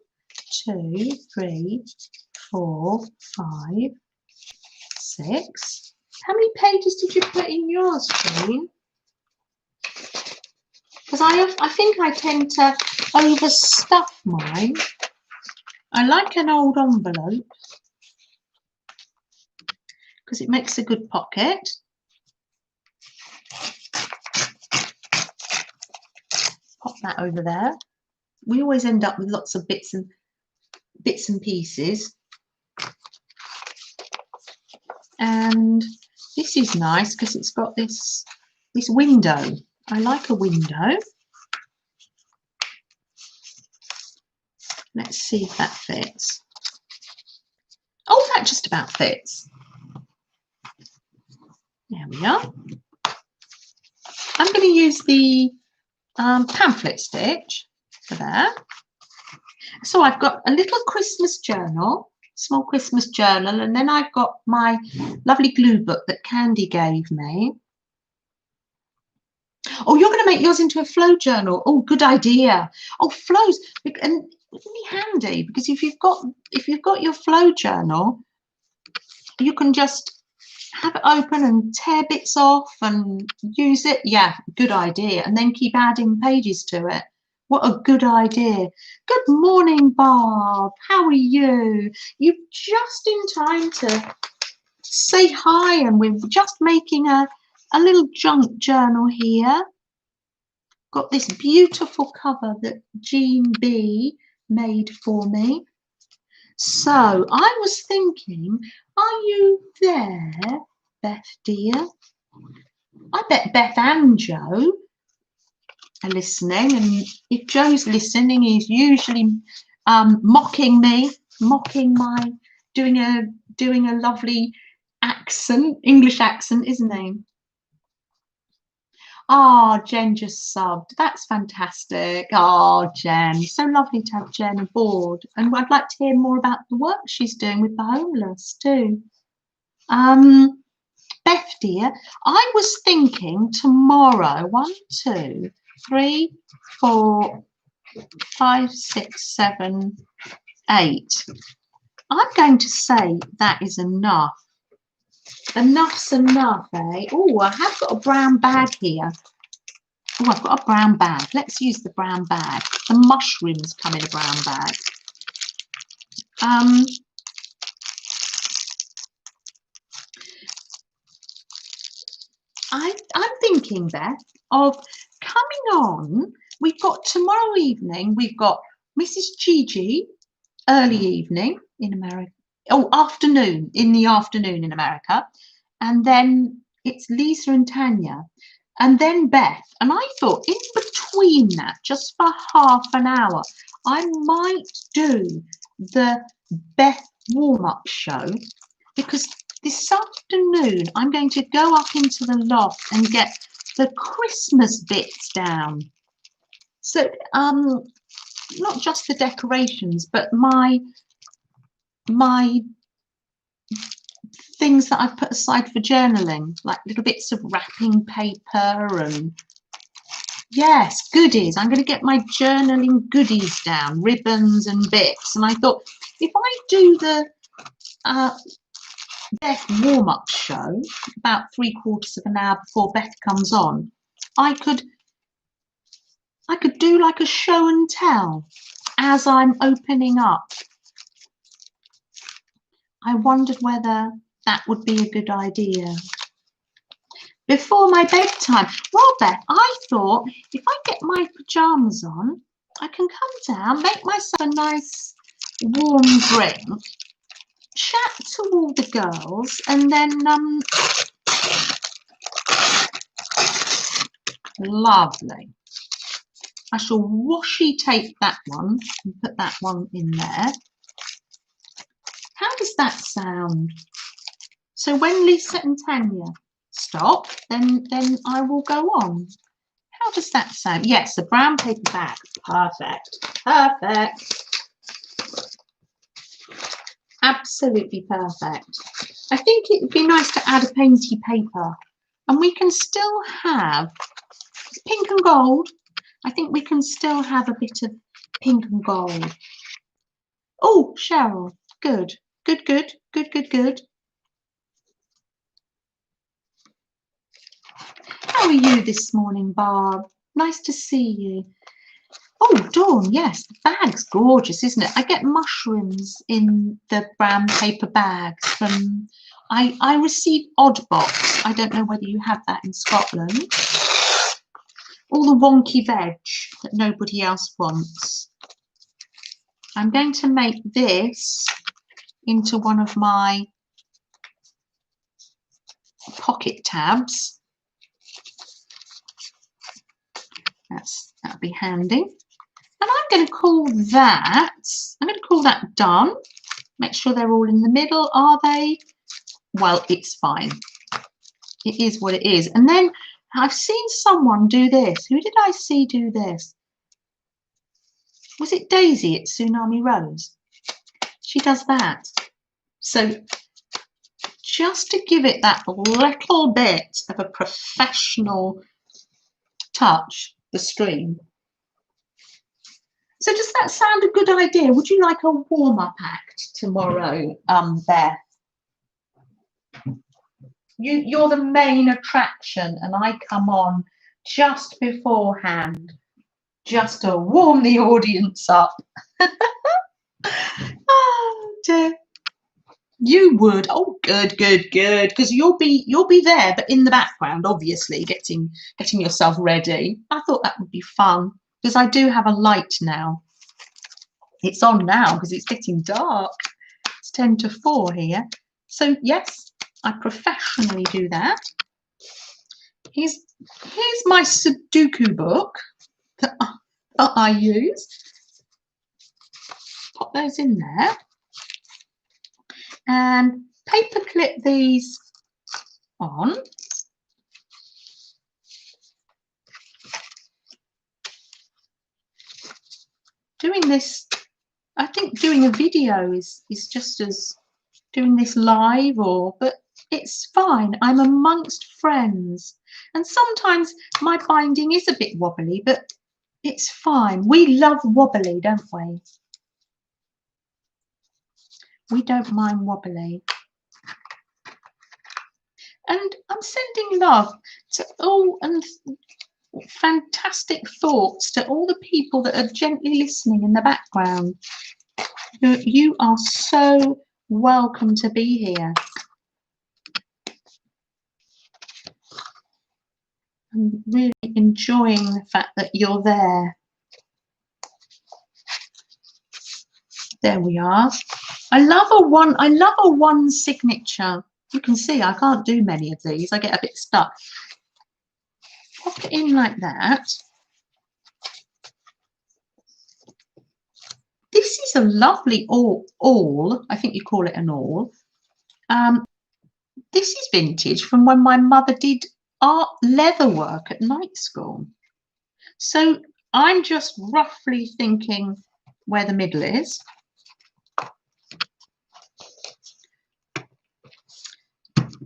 2, 3, 4, 5, 6. How many pages did you put in yours, Jeanne? Because I think I tend to overstuff mine. I like an old envelope because it makes a good pocket. Pop that over there. We always end up with lots of bits and pieces. And this is nice because it's got this window. I like a window. Let's see if that fits. Oh, that just about fits. There we are. I'm going to use the pamphlet stitch for that. So I've got a little Christmas journal, small Christmas journal, and then I've got my lovely glue book that Candy gave me. Oh, you're going to make yours into a flow journal. Oh, good idea. Oh, flows, and it's really handy because if you've got your flow journal, you can just have it open and tear bits off and use it. Yeah, good idea. And then keep adding pages to it. What a good idea. Good morning, Bob. How are you? You're just in time to say hi, and we're just making a little junk journal here. Got this beautiful cover that Jeanne B made for me. So I was thinking, are you there, Beth dear? I bet Beth and Joe are listening, and if Joe's listening, he's usually mocking me, mocking my doing a lovely accent, English accent, isn't he? Oh, Jen just subbed. That's fantastic. Oh, Jen, so lovely to have Jen aboard. And I'd like to hear more about the work she's doing with the homeless too. Beth dear, I was thinking tomorrow, 1, 2, 3, 4, 5, 6, 7, 8. I'm going to say that is enough. Enough's enough, eh? Oh, I have got a brown bag here. Oh, I've got a brown bag. Let's use the brown bag. The mushrooms come in a brown bag. I'm thinking, Beth, of coming on. We've got tomorrow evening, we've got Mrs. Gigi, early evening in America. Oh, afternoon, in the afternoon in America. And then it's Lisa and Tanya. And then Beth. And I thought in between that, just for half an hour, I might do the Beth warm-up show, because this afternoon I'm going to go up into the loft and get the Christmas bits down. So not just the decorations, but my things that I've put aside for journaling, like little bits of wrapping paper and yes, goodies. I'm going to get my journaling goodies down, ribbons and bits. And I thought if I do the Beth warm-up show about 3/4 of an hour before Beth comes on, I could do like a show and tell as I'm opening up. I wondered whether that would be a good idea before my bedtime. Well, Beth, I thought if I get my pajamas on, I can come down, make myself a nice warm drink, chat to all the girls, and then lovely. I shall washi tape that one and put that one in there. How does that sound? So when Lisa and Tanya stop, then I will go on. How does that sound? Yes, a brown paper bag. Perfect. Perfect. Absolutely perfect. I think it would be nice to add a painty paper, and we can still have pink and gold. I think we can still have a bit of pink and gold. Oh, Cheryl, good, good, good, good, good, good. How are you this morning, Barb? Nice to see you. Oh, Dawn, yes, the bag's gorgeous, isn't it? I get mushrooms in the brown paper bags from, I receive Oddbox. I don't know whether you have that in Scotland. All the wonky veg that nobody else wants. I'm going to make this into one of my pocket tabs. That'll be handy. And I'm going to call that done. Make sure they're all in the middle. Are they? Well, it's fine. It is what it is. And then I've seen someone do this. Who did I see do this? Was it Daisy at Tsunami Rose? She does that. So just to give it that little bit of a professional touch, the stream. So does that sound a good idea? Would you like a warm-up act tomorrow, Beth? You're the main attraction, and I come on just beforehand, just to warm the audience up. Oh dear. You would. Oh, good, good, good. Because you'll be there, but in the background, obviously, getting yourself ready. I thought that would be fun, because I do have a light now. It's on now because it's getting dark. It's 10 to 4 here. So yes, I professionally do that. Here's my Sudoku book that I use. Pop those in there. And paper clip these on. Doing this, I think doing a video is just as doing this live, but it's fine. I'm amongst friends, and sometimes my binding is a bit wobbly, but it's fine. We love wobbly, don't we? We don't mind wobbly. And I'm sending love to all and fantastic thoughts to all the people that are gently listening in the background. You are so welcome to be here. I'm really enjoying the fact that you're there. There we are. I love a one signature. You can see I can't do many of these. I get a bit stuck. Pop it in like that. This is a lovely awl. I think you call it an awl. This is vintage from when my mother did art leather work at night school. So I'm just roughly thinking where the middle is.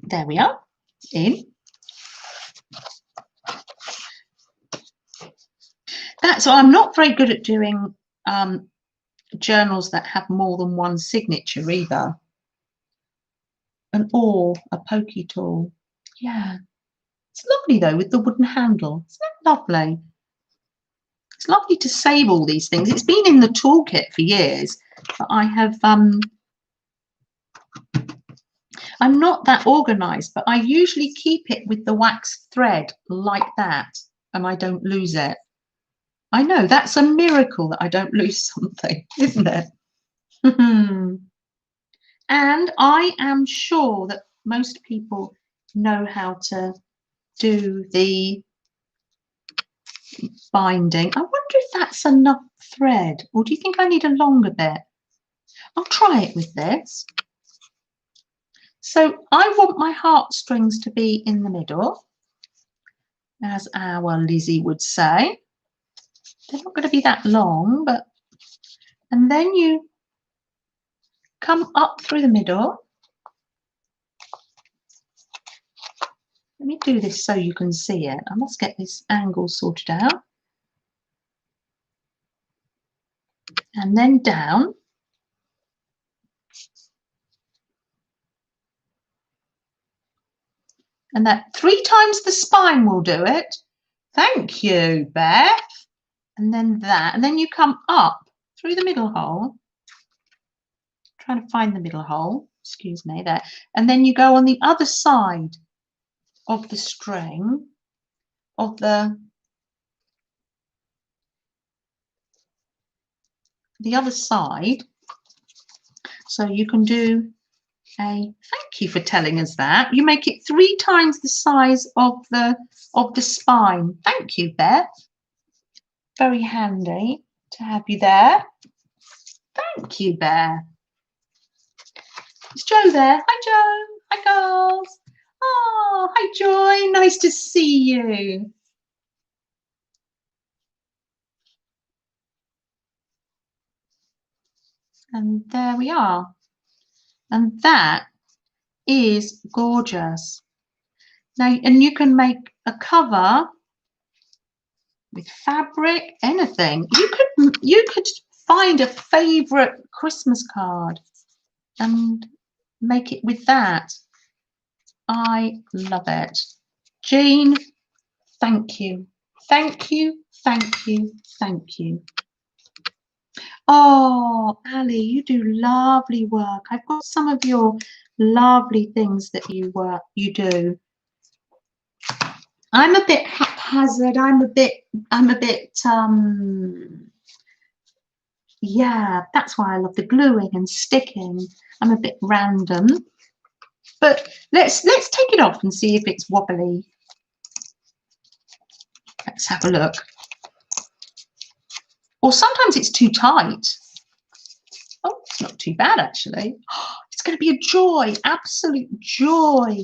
There we are, in. So I'm not very good at doing journals that have more than one signature either. An awl, a pokey tool. Yeah. It's lovely though with the wooden handle. Isn't that lovely? It's lovely to save all these things. It's been in the toolkit for years, but I have I'm not that organized, but I usually keep it with the wax thread like that and I don't lose it. I know, that's a miracle that I don't lose something, isn't it? And I am sure that most people know how to do the binding. I wonder if that's enough thread, or do you think I need a longer bit? I'll try it with this. So I want my heartstrings to be in the middle, as our Lizzie would say. They're not going to be that long, but and then you come up through the middle. Let me do this so you can see it. I must get this angle sorted out. And then down. And that 3 times the spine will do it. Thank you, Beth. And then that. And then you come up through the middle hole. Trying to find the middle hole. Excuse me, there. And then you go on the other side of the string of the other side. So you can do thank you for telling us that. You make it 3 times the size of the spine. Thank you, Beth. Very handy to have you there. Thank you, Beth. Is Joe there? Hi, Joe. Hi, girls. Oh, hi, Joy. Nice to see you. And there we are. And that is gorgeous. Now, and you can make a cover with fabric, anything. You could find a favorite Christmas card and make it with that. I love it. Jean, thank you. Thank you, thank you, thank you. Oh, Ali, you do lovely work. I've got some of your lovely things that you do. I'm a bit haphazard. I'm a bit yeah, that's why I love the gluing and sticking. I'm a bit random. But let's take it off and see if it's wobbly. Let's have a look. Or sometimes it's too tight. Oh, it's not too bad actually. It's going to be a joy, absolute joy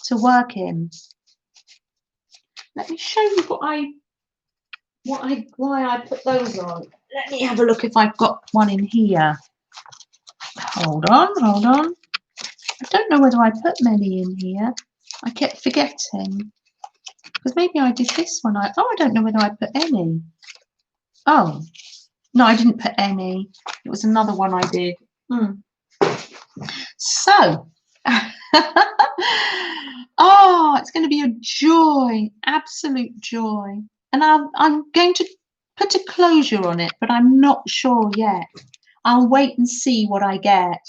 to work in. Let me show you why I put those on. Let me have a look if I've got one in here. Hold on. I don't know whether I put many in here. I kept forgetting. Because maybe I did this one. I don't know whether I put any. Oh, no, I didn't put any. It was another one I did. So, oh, it's going to be a joy, absolute joy. And I'm going to put a closure on it, but I'm not sure yet. I'll wait and see what I get.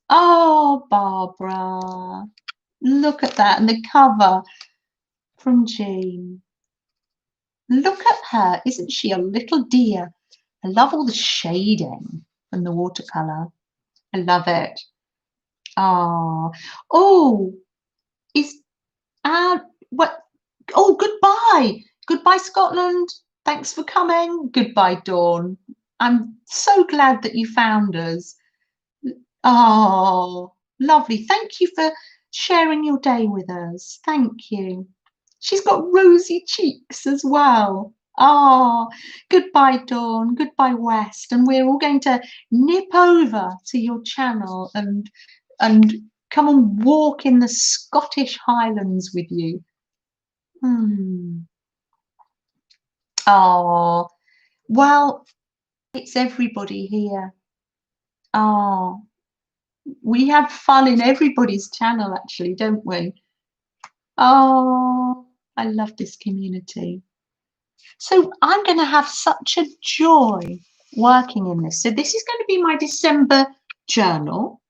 Oh, Barbara, look at that. And the cover from Jeanne. Look at her. Isn't she a little dear? I love all the shading from the watercolour. I love it. Oh, is what? Oh, goodbye. Goodbye, Scotland. Thanks for coming. Goodbye, Dawn. I'm so glad that you found us. Oh, lovely. Thank you for sharing your day with us. Thank you. She's got rosy cheeks as well. Oh, goodbye, Dawn. Goodbye, West. And we're all going to nip over to your channel and come and walk in the Scottish Highlands with you. Oh, well, it's everybody here. Oh, we have fun in everybody's channel, actually, don't we? Oh, I love this community. So I'm going to have such a joy working in this. So this is going to be my December journal,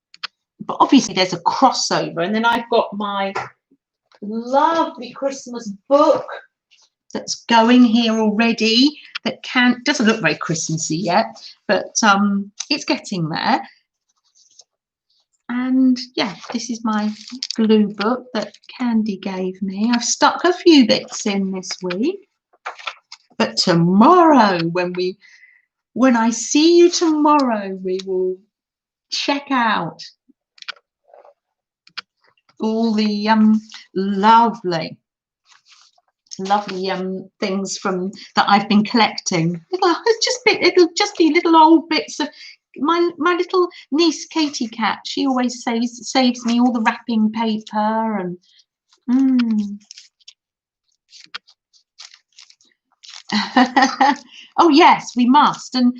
but obviously there's a crossover, and then I've got my lovely Christmas book that's going here already. That doesn't look very Christmassy yet, but it's getting there. And yeah, this is my glue book that Candy gave me. I've stuck a few bits in this week, but tomorrow, when I see you tomorrow, we will check out all the lovely things from that I've been collecting. It'll just be little old bits of my little niece Katie Cat. She always saves me all the wrapping paper and oh yes, we must, and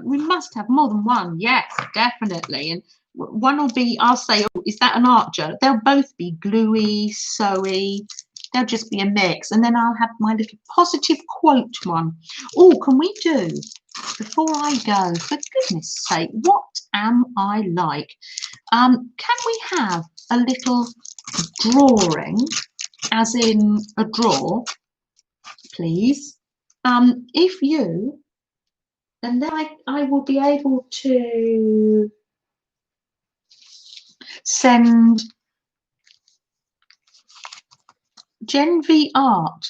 we must have more than one. Yes, definitely. And one will be, I'll say, oh, is that an art journal? They'll both be gluey, sewy. They'll just be a mix. And then I'll have my little positive quote one. Oh, can we do, before I go, for goodness sake, what am I like? Can we have a little drawing, as in a drawer, please? If you, and then I will be able to send Jen V Art.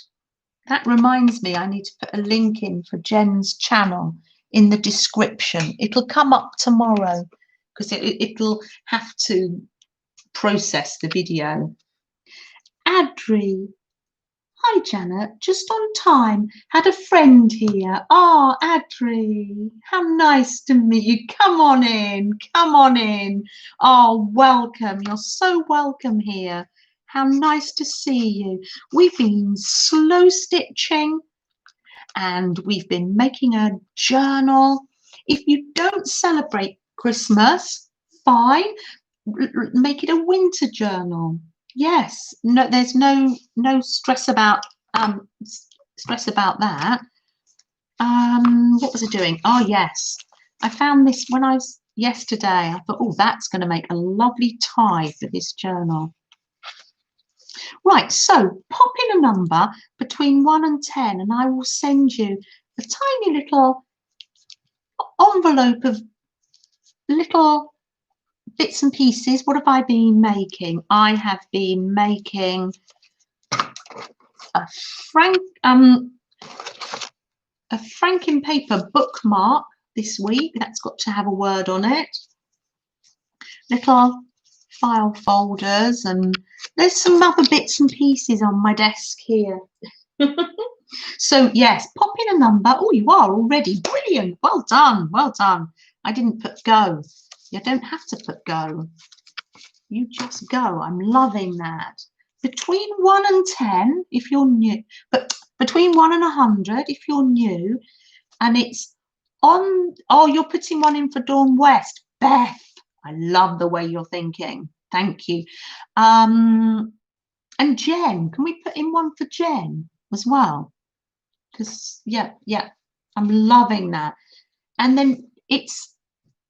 That reminds me, I need to put a link in for Jen's channel in the description. It'll come up tomorrow because it'll have to process the video. Adri. Hi, Janet. Just on time. Had a friend here. Oh, Adri. How nice to meet you. Come on in. Come on in. Oh, welcome. You're so welcome here. How nice to see you. We've been slow stitching and we've been making a journal. If you don't celebrate Christmas, fine. Make it a winter journal. Yes, no, there's no stress about that. What was I doing? Oh yes, I found this when I was yesterday. I thought, oh, that's going to make a lovely tie for this journal. Right, so pop in a number between 1 and 10 and I will send you a tiny little envelope of little bits and pieces. What have I been making? I have been making a franking paper bookmark this week. That's got to have a word on it. Little file folders, and there's some other bits and pieces on my desk here. So yes, pop in a number. Oh, you are already brilliant. Well done, well done. I didn't put go. You don't have to put go. You just go. I'm loving that. Between 1 and 10 if you're new, but between 1 and 100 if you're new, and it's on. Oh, you're putting one in for Dawn West. Beth, I love the way you're thinking. Thank you. And Jen, can we put in one for Jen as well? Because, yeah, I'm loving that. And then it's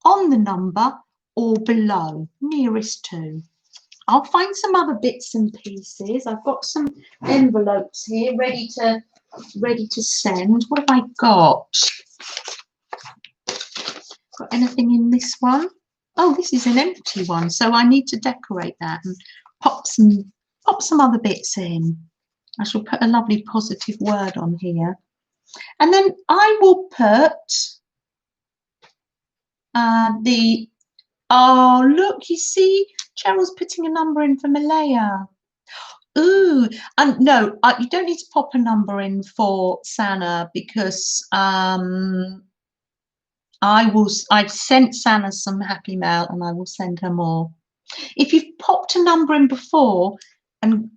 on the number or below, nearest to. I'll find some other bits and pieces. I've got some envelopes here ready to send. What have I got? Got anything in this one? Oh, this is an empty one, so I need to decorate that and pop some other bits in. I shall put a lovely positive word on here. And then I will put oh, look, you see, Cheryl's putting a number in for Malaya. Ooh, and no, you don't need to pop a number in for Sana because I've sent Sana some happy mail and I will send her more. If you've popped a number in before and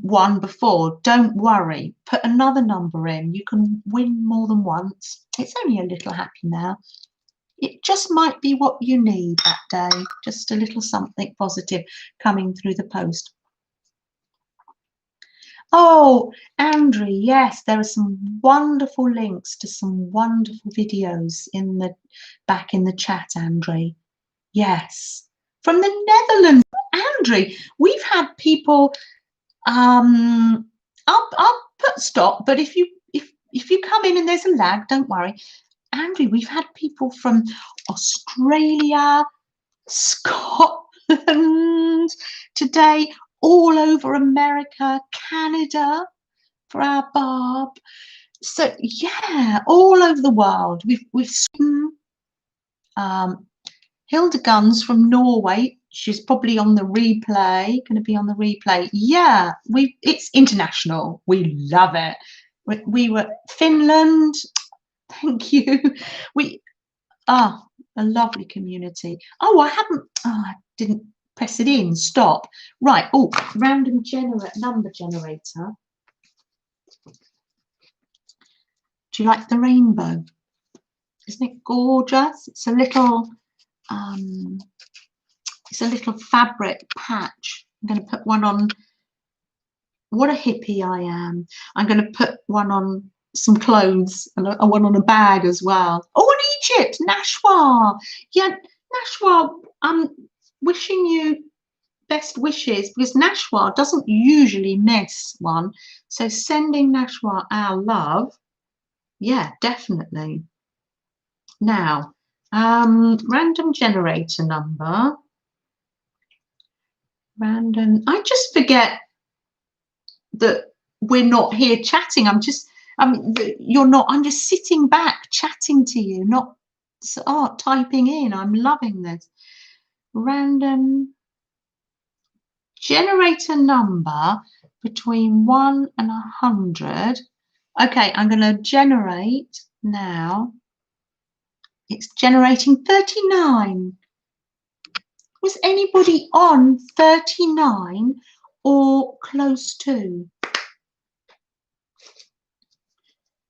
won before, don't worry. Put another number in. You can win more than once. It's only a little happy mail. It just might be what you need that day. Just a little something positive coming through the post. Oh, Andrew, yes, there are some wonderful links to some wonderful videos in the back in the chat, Andrew. Yes, from the Netherlands, Andrew. We've had people. I'll put stop, but if you come in and there's a lag, don't worry, Andrew. We've had people from Australia, Scotland today, all over America, Canada for our Barb. So yeah, all over the world. We've seen Hilda Guns from Norway. She's probably on the replay, going to be on the replay. Yeah, it's international. We love it. We were Finland. Thank you. A lovely community. Oh, I didn't press it in. Stop. Right. Oh, random number generator. Do you like the rainbow? Isn't it gorgeous? It's a little fabric patch. I'm going to put one on. What a hippie I am. I'm going to put one on some clothes and one on a bag as well. Oh, in Egypt, Nashwa. Yeah, Nashwa, I'm wishing you best wishes because Nashwa doesn't usually miss one. So sending Nashwa our love. Yeah, definitely. Now, random generator number. Random. I just forget that we're not here chatting. You're not. I'm just sitting back chatting to you, not typing in. I'm loving this. Random generator number between 1 and 100. Okay, I'm going to generate now. It's generating 39. Was anybody on 39 or close to?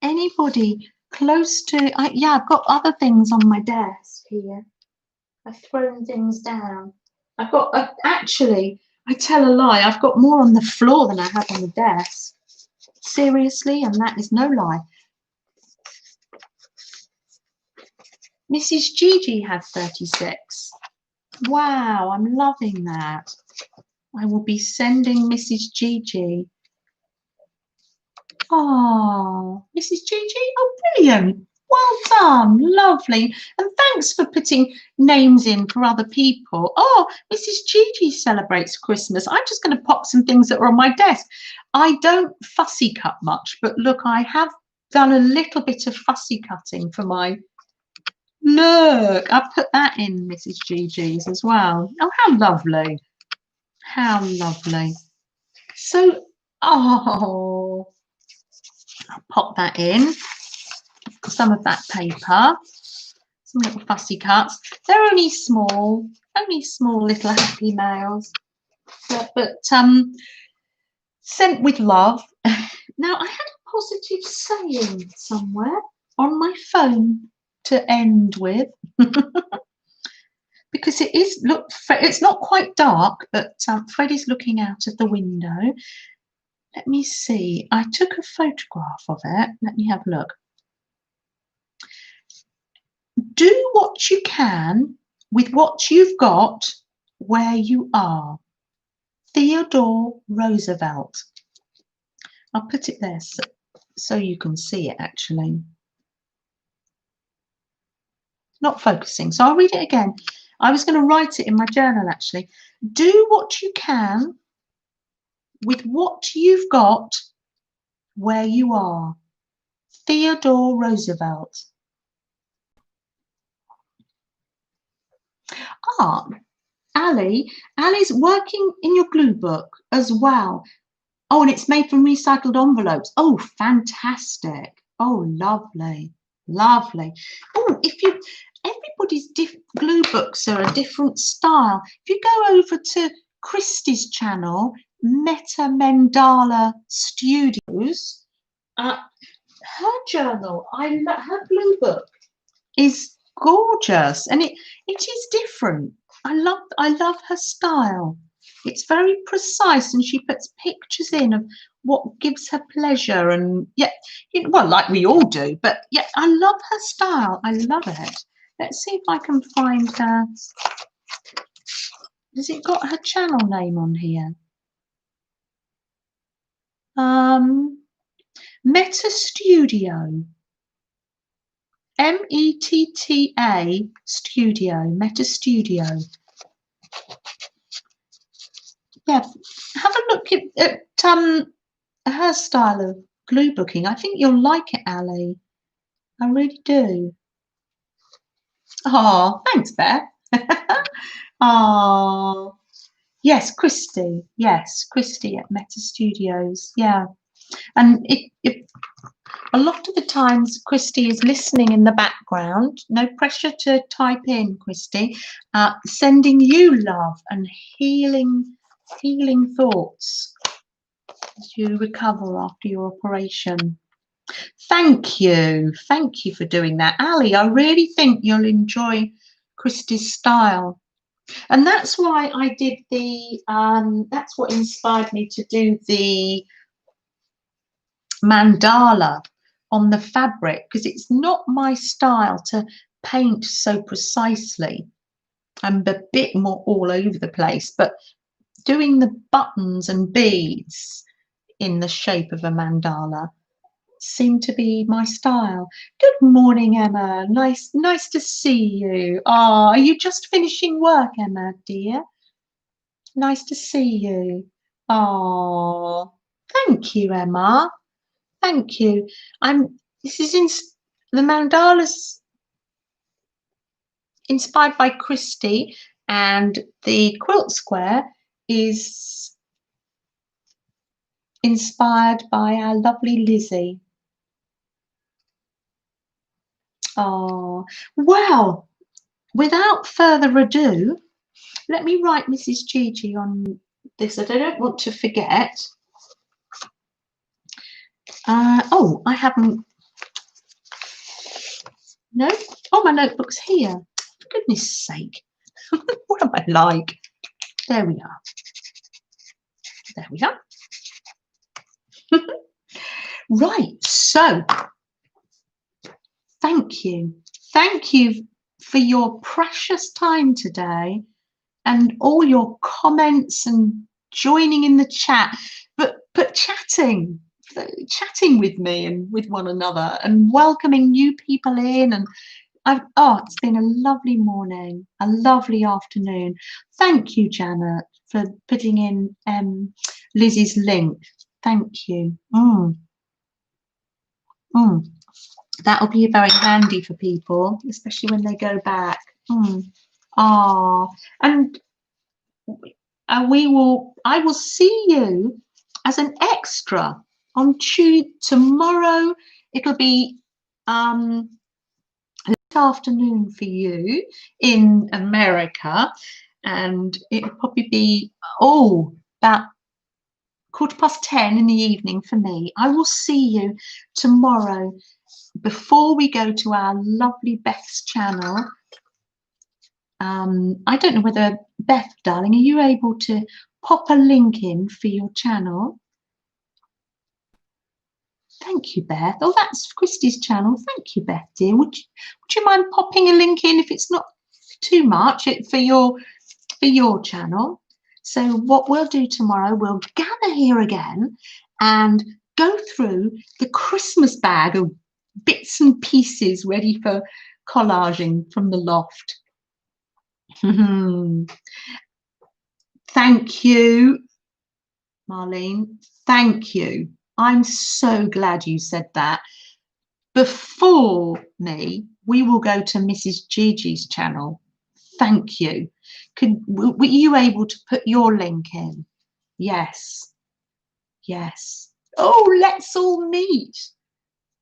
Anybody close to? Yeah, I've got other things on my desk here. I've thrown things down. I've got, actually, I tell a lie, I've got more on the floor than I have on the desk. Seriously, and that is no lie. Mrs. Gigi had 36. Wow, I'm loving that. I will be sending Mrs. Gigi. Oh, Mrs. Gigi, oh, brilliant. Well done, lovely. And thanks for putting names in for other people. Oh, Mrs. Gigi celebrates Christmas. I'm just going to pop some things that are on my desk. I don't fussy cut much, but look, I have done a little bit of fussy cutting for my... Look, I put that in Mrs. Gigi's as well. Oh, how lovely. How lovely. So, oh, I'll pop that in. Some of that paper, some little fussy cuts. They're only small little happy mails, but sent with love. Now, I had a positive saying somewhere on my phone to end with. because it is, look, it's not quite dark, but Fred is looking out of the window. Let me see. I took a photograph of it. Let me have a look. Do what you can with what you've got where you are. Theodore Roosevelt. I'll put it there so you can see it actually. Not focusing, so I'll read it again. I was going to write it in my journal actually. Do what you can with what you've got where you are. Theodore Roosevelt. Ah, Ali's working in your glue book as well. Oh, and it's made from recycled envelopes. Oh, fantastic. Oh, lovely, lovely. Oh, everybody's glue books are a different style. If you go over to Christie's channel, Mandala Studios, her journal, her blue book is gorgeous, and it is different. I love her style. It's very precise, and she puts pictures in of what gives her pleasure, and yeah, well, like we all do. But yeah, I love her style. I love it. Let's see if I can find her. Has it got her channel name on here? Meta Studio. METTA Studio. Meta Studio. Yeah, have a look at her style of glue booking. I think you'll like it, Ali. I really do. Oh, thanks, Beth. Oh, yes, Christy. Yes, Christy at Meta Studios. Yeah, and a lot of the times Christy is listening in the background. No pressure to type in, Christy. Sending you love and healing thoughts as you recover after your operation. Thank you for doing that, Ali. I really think you'll enjoy Christy's style, and that's why I did the that's what inspired me to do the mandala on the fabric, because it's not my style to paint so precisely. I'm a bit more all over the place, but doing the buttons and beads in the shape of a mandala seemed to be my style. Good morning, Emma. Nice to see you. Oh, are you just finishing work, Emma, dear? Nice to see you. Oh, thank you, Emma. Thank you. This is the mandala's inspired by Christy, and the quilt square is inspired by our lovely Lizzie. Oh, well, without further ado, let me write Mrs. Gigi on this. I don't want to forget. Oh, I haven't. No. Oh, my notebook's here. For goodness sake. What am I like? There we are. There we are. Right. So, thank you. Thank you for your precious time today and all your comments and joining in the chat, but chatting with me and with one another and welcoming new people in. And it's been a lovely morning, a lovely afternoon. Thank you, Janet, for putting in Lizzie's link. Thank you. That'll be very handy for people, especially when they go back. And I will see you as an extra on tomorrow. It'll be late afternoon for you in America, and it'll probably be about 10:15 in the evening for me. I will see you tomorrow before we go to our lovely Beth's channel I don't know whether, Beth, darling, are you able to pop a link in for your channel? Thank you, Beth. Oh, that's Christy's channel. Thank you, Beth, dear. Would you mind popping a link in if it's not too much for your channel? So what we'll do tomorrow, we'll gather here again and go through the Christmas bag of bits and pieces ready for collaging from the loft. Thank you, Marlene. Thank you. I'm so glad you said that. Before me, we will go to Mrs. Gigi's channel. Thank you. Were you able to put your link in? Yes. Yes. Oh, let's all meet.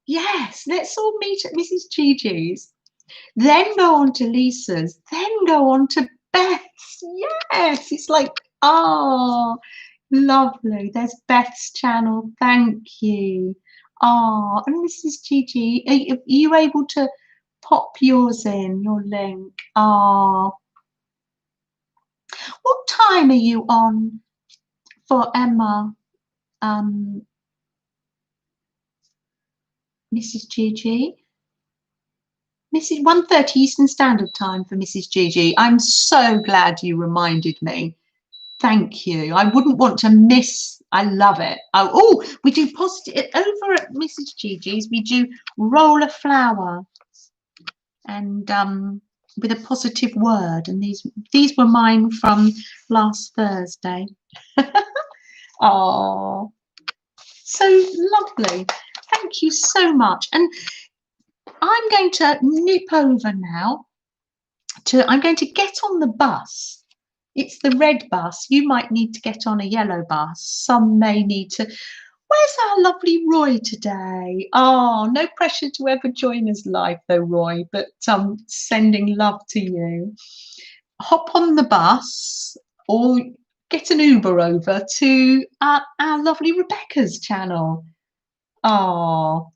Yes, let's all meet at Mrs. Gigi's. Then go on to Lisa's. Then go on to Beth's. Yes, it's like, oh, lovely. There's Beth's channel. Thank you. Oh, and Mrs. Gigi, are you able to pop yours in, your link? Oh, what time are you on for Emma? Mrs. Gigi? Mrs. 1:30 Eastern Standard Time for Mrs. Gigi. I'm so glad you reminded me. Thank you. I wouldn't want to miss. I love it. Oh, we do positive over at Mrs. Gigi's. We do roll a flower, and with a positive word. And these were mine from last Thursday. Oh, so lovely. Thank you so much. And I'm going to nip over now. I'm going to get on the bus. It's the red bus. You might need to get on a yellow bus. Some may need to. Where's our lovely Roy today? Oh, no pressure to ever join us live though, Roy, but sending love to you. Hop on the bus or get an Uber over to our lovely Rebecca's channel. Oh,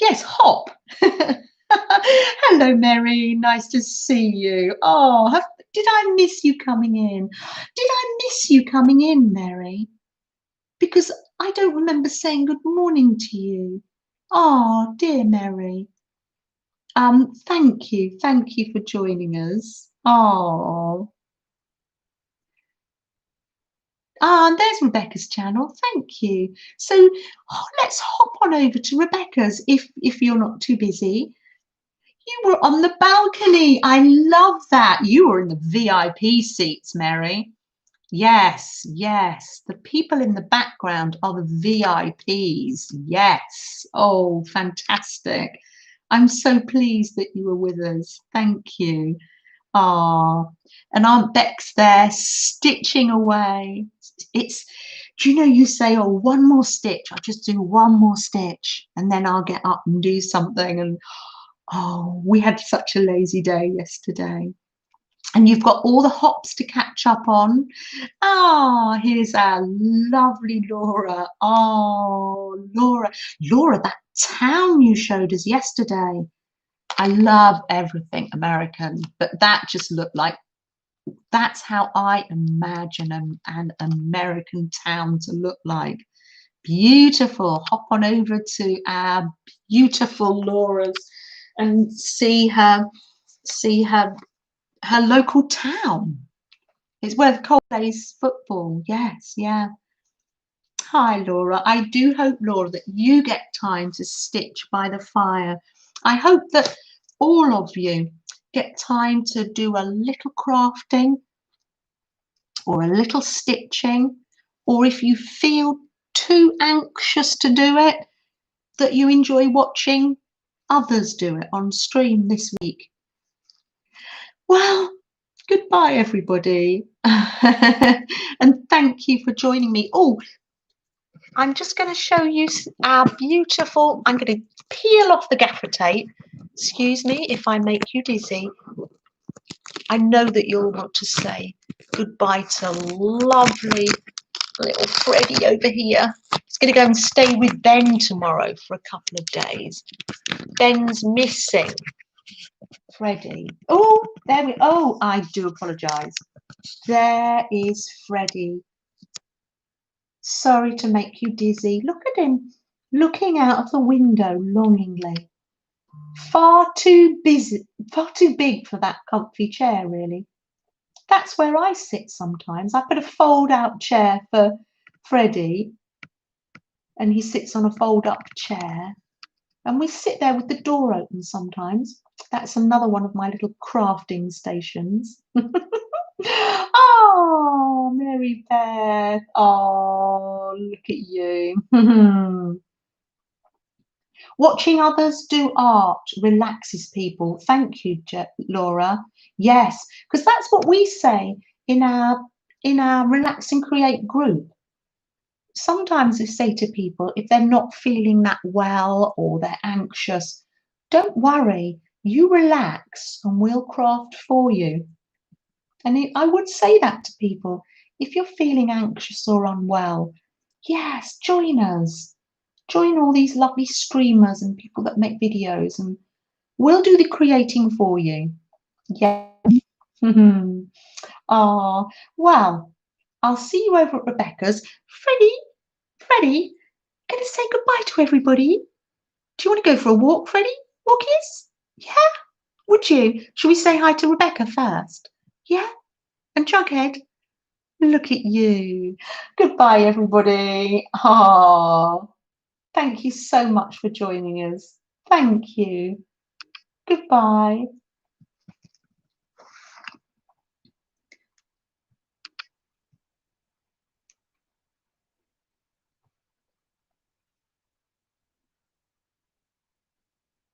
yes, hop. Hello, Mary. Nice to see you. Oh, did I miss you coming in? Did I miss you coming in, Mary? Because I don't remember saying good morning to you. Oh, dear Mary. Thank you. Thank you for joining us. Oh. And there's Rebecca's channel. Thank you. So let's hop on over to Rebecca's if you're not too busy. You were on the balcony. I love that. You were in the VIP seats, Mary. Yes, yes. The people in the background are the VIPs. Yes. Oh, fantastic. I'm so pleased that you were with us. Thank you. Ah, and Aunt Beck's there stitching away. Do you know, you say, oh, one more stitch. I'll just do one more stitch and then I'll get up and do something. And oh, we had such a lazy day yesterday. And you've got all the hops to catch up on. Ah, here's our lovely Laura. Oh, Laura, that town you showed us yesterday. I love everything American, but that just looked like, that's how I imagine an American town to look like. Beautiful. Hop on over to our beautiful Laura's and see her local town. It's where Cole plays football. Yes, yeah. Hi, Laura. I do hope, Laura, that you get time to stitch by the fire. I hope that all of you get time to do a little crafting or a little stitching, or if you feel too anxious to do it, that you enjoy watching others do it on stream this week. Well, goodbye, everybody. And thank you for joining me. Oh, I'm just going to show you our beautiful, I'm going to peel off the gaffer tape. Excuse me if I make you dizzy. I know that you'll want to say goodbye to lovely little Freddie over here. He's going to go and stay with Ben tomorrow for a couple of days. Ben's missing. Freddie. Oh, there we. Oh, I do apologise. There is Freddie. Sorry to make you dizzy. Look at him looking out of the window longingly. Far too busy, far too big for that comfy chair, really. That's where I sit sometimes. I put a fold-out chair for Freddie, and he sits on a fold-up chair. And we sit there with the door open sometimes. That's another one of my little crafting stations. Oh, Mary Beth. Oh, look at you. Watching others do art relaxes people. Thank you, Laura. Yes, because that's what we say in our Relax and Create group. Sometimes we say to people, if they're not feeling that well or they're anxious, don't worry, you relax and we'll craft for you. And I would say that to people, if you're feeling anxious or unwell, yes, join us. Join all these lovely streamers and people that make videos, and we'll do the creating for you. Yeah. Oh, well, I'll see you over at Rebecca's. Freddie, gonna say goodbye to everybody. Do you want to go for a walk, Freddie? Walkies? Yeah? Would you? Shall we say hi to Rebecca first? Yeah? And Jughead? Look at you. Goodbye, everybody. Oh, thank you so much for joining us. Thank you. Goodbye.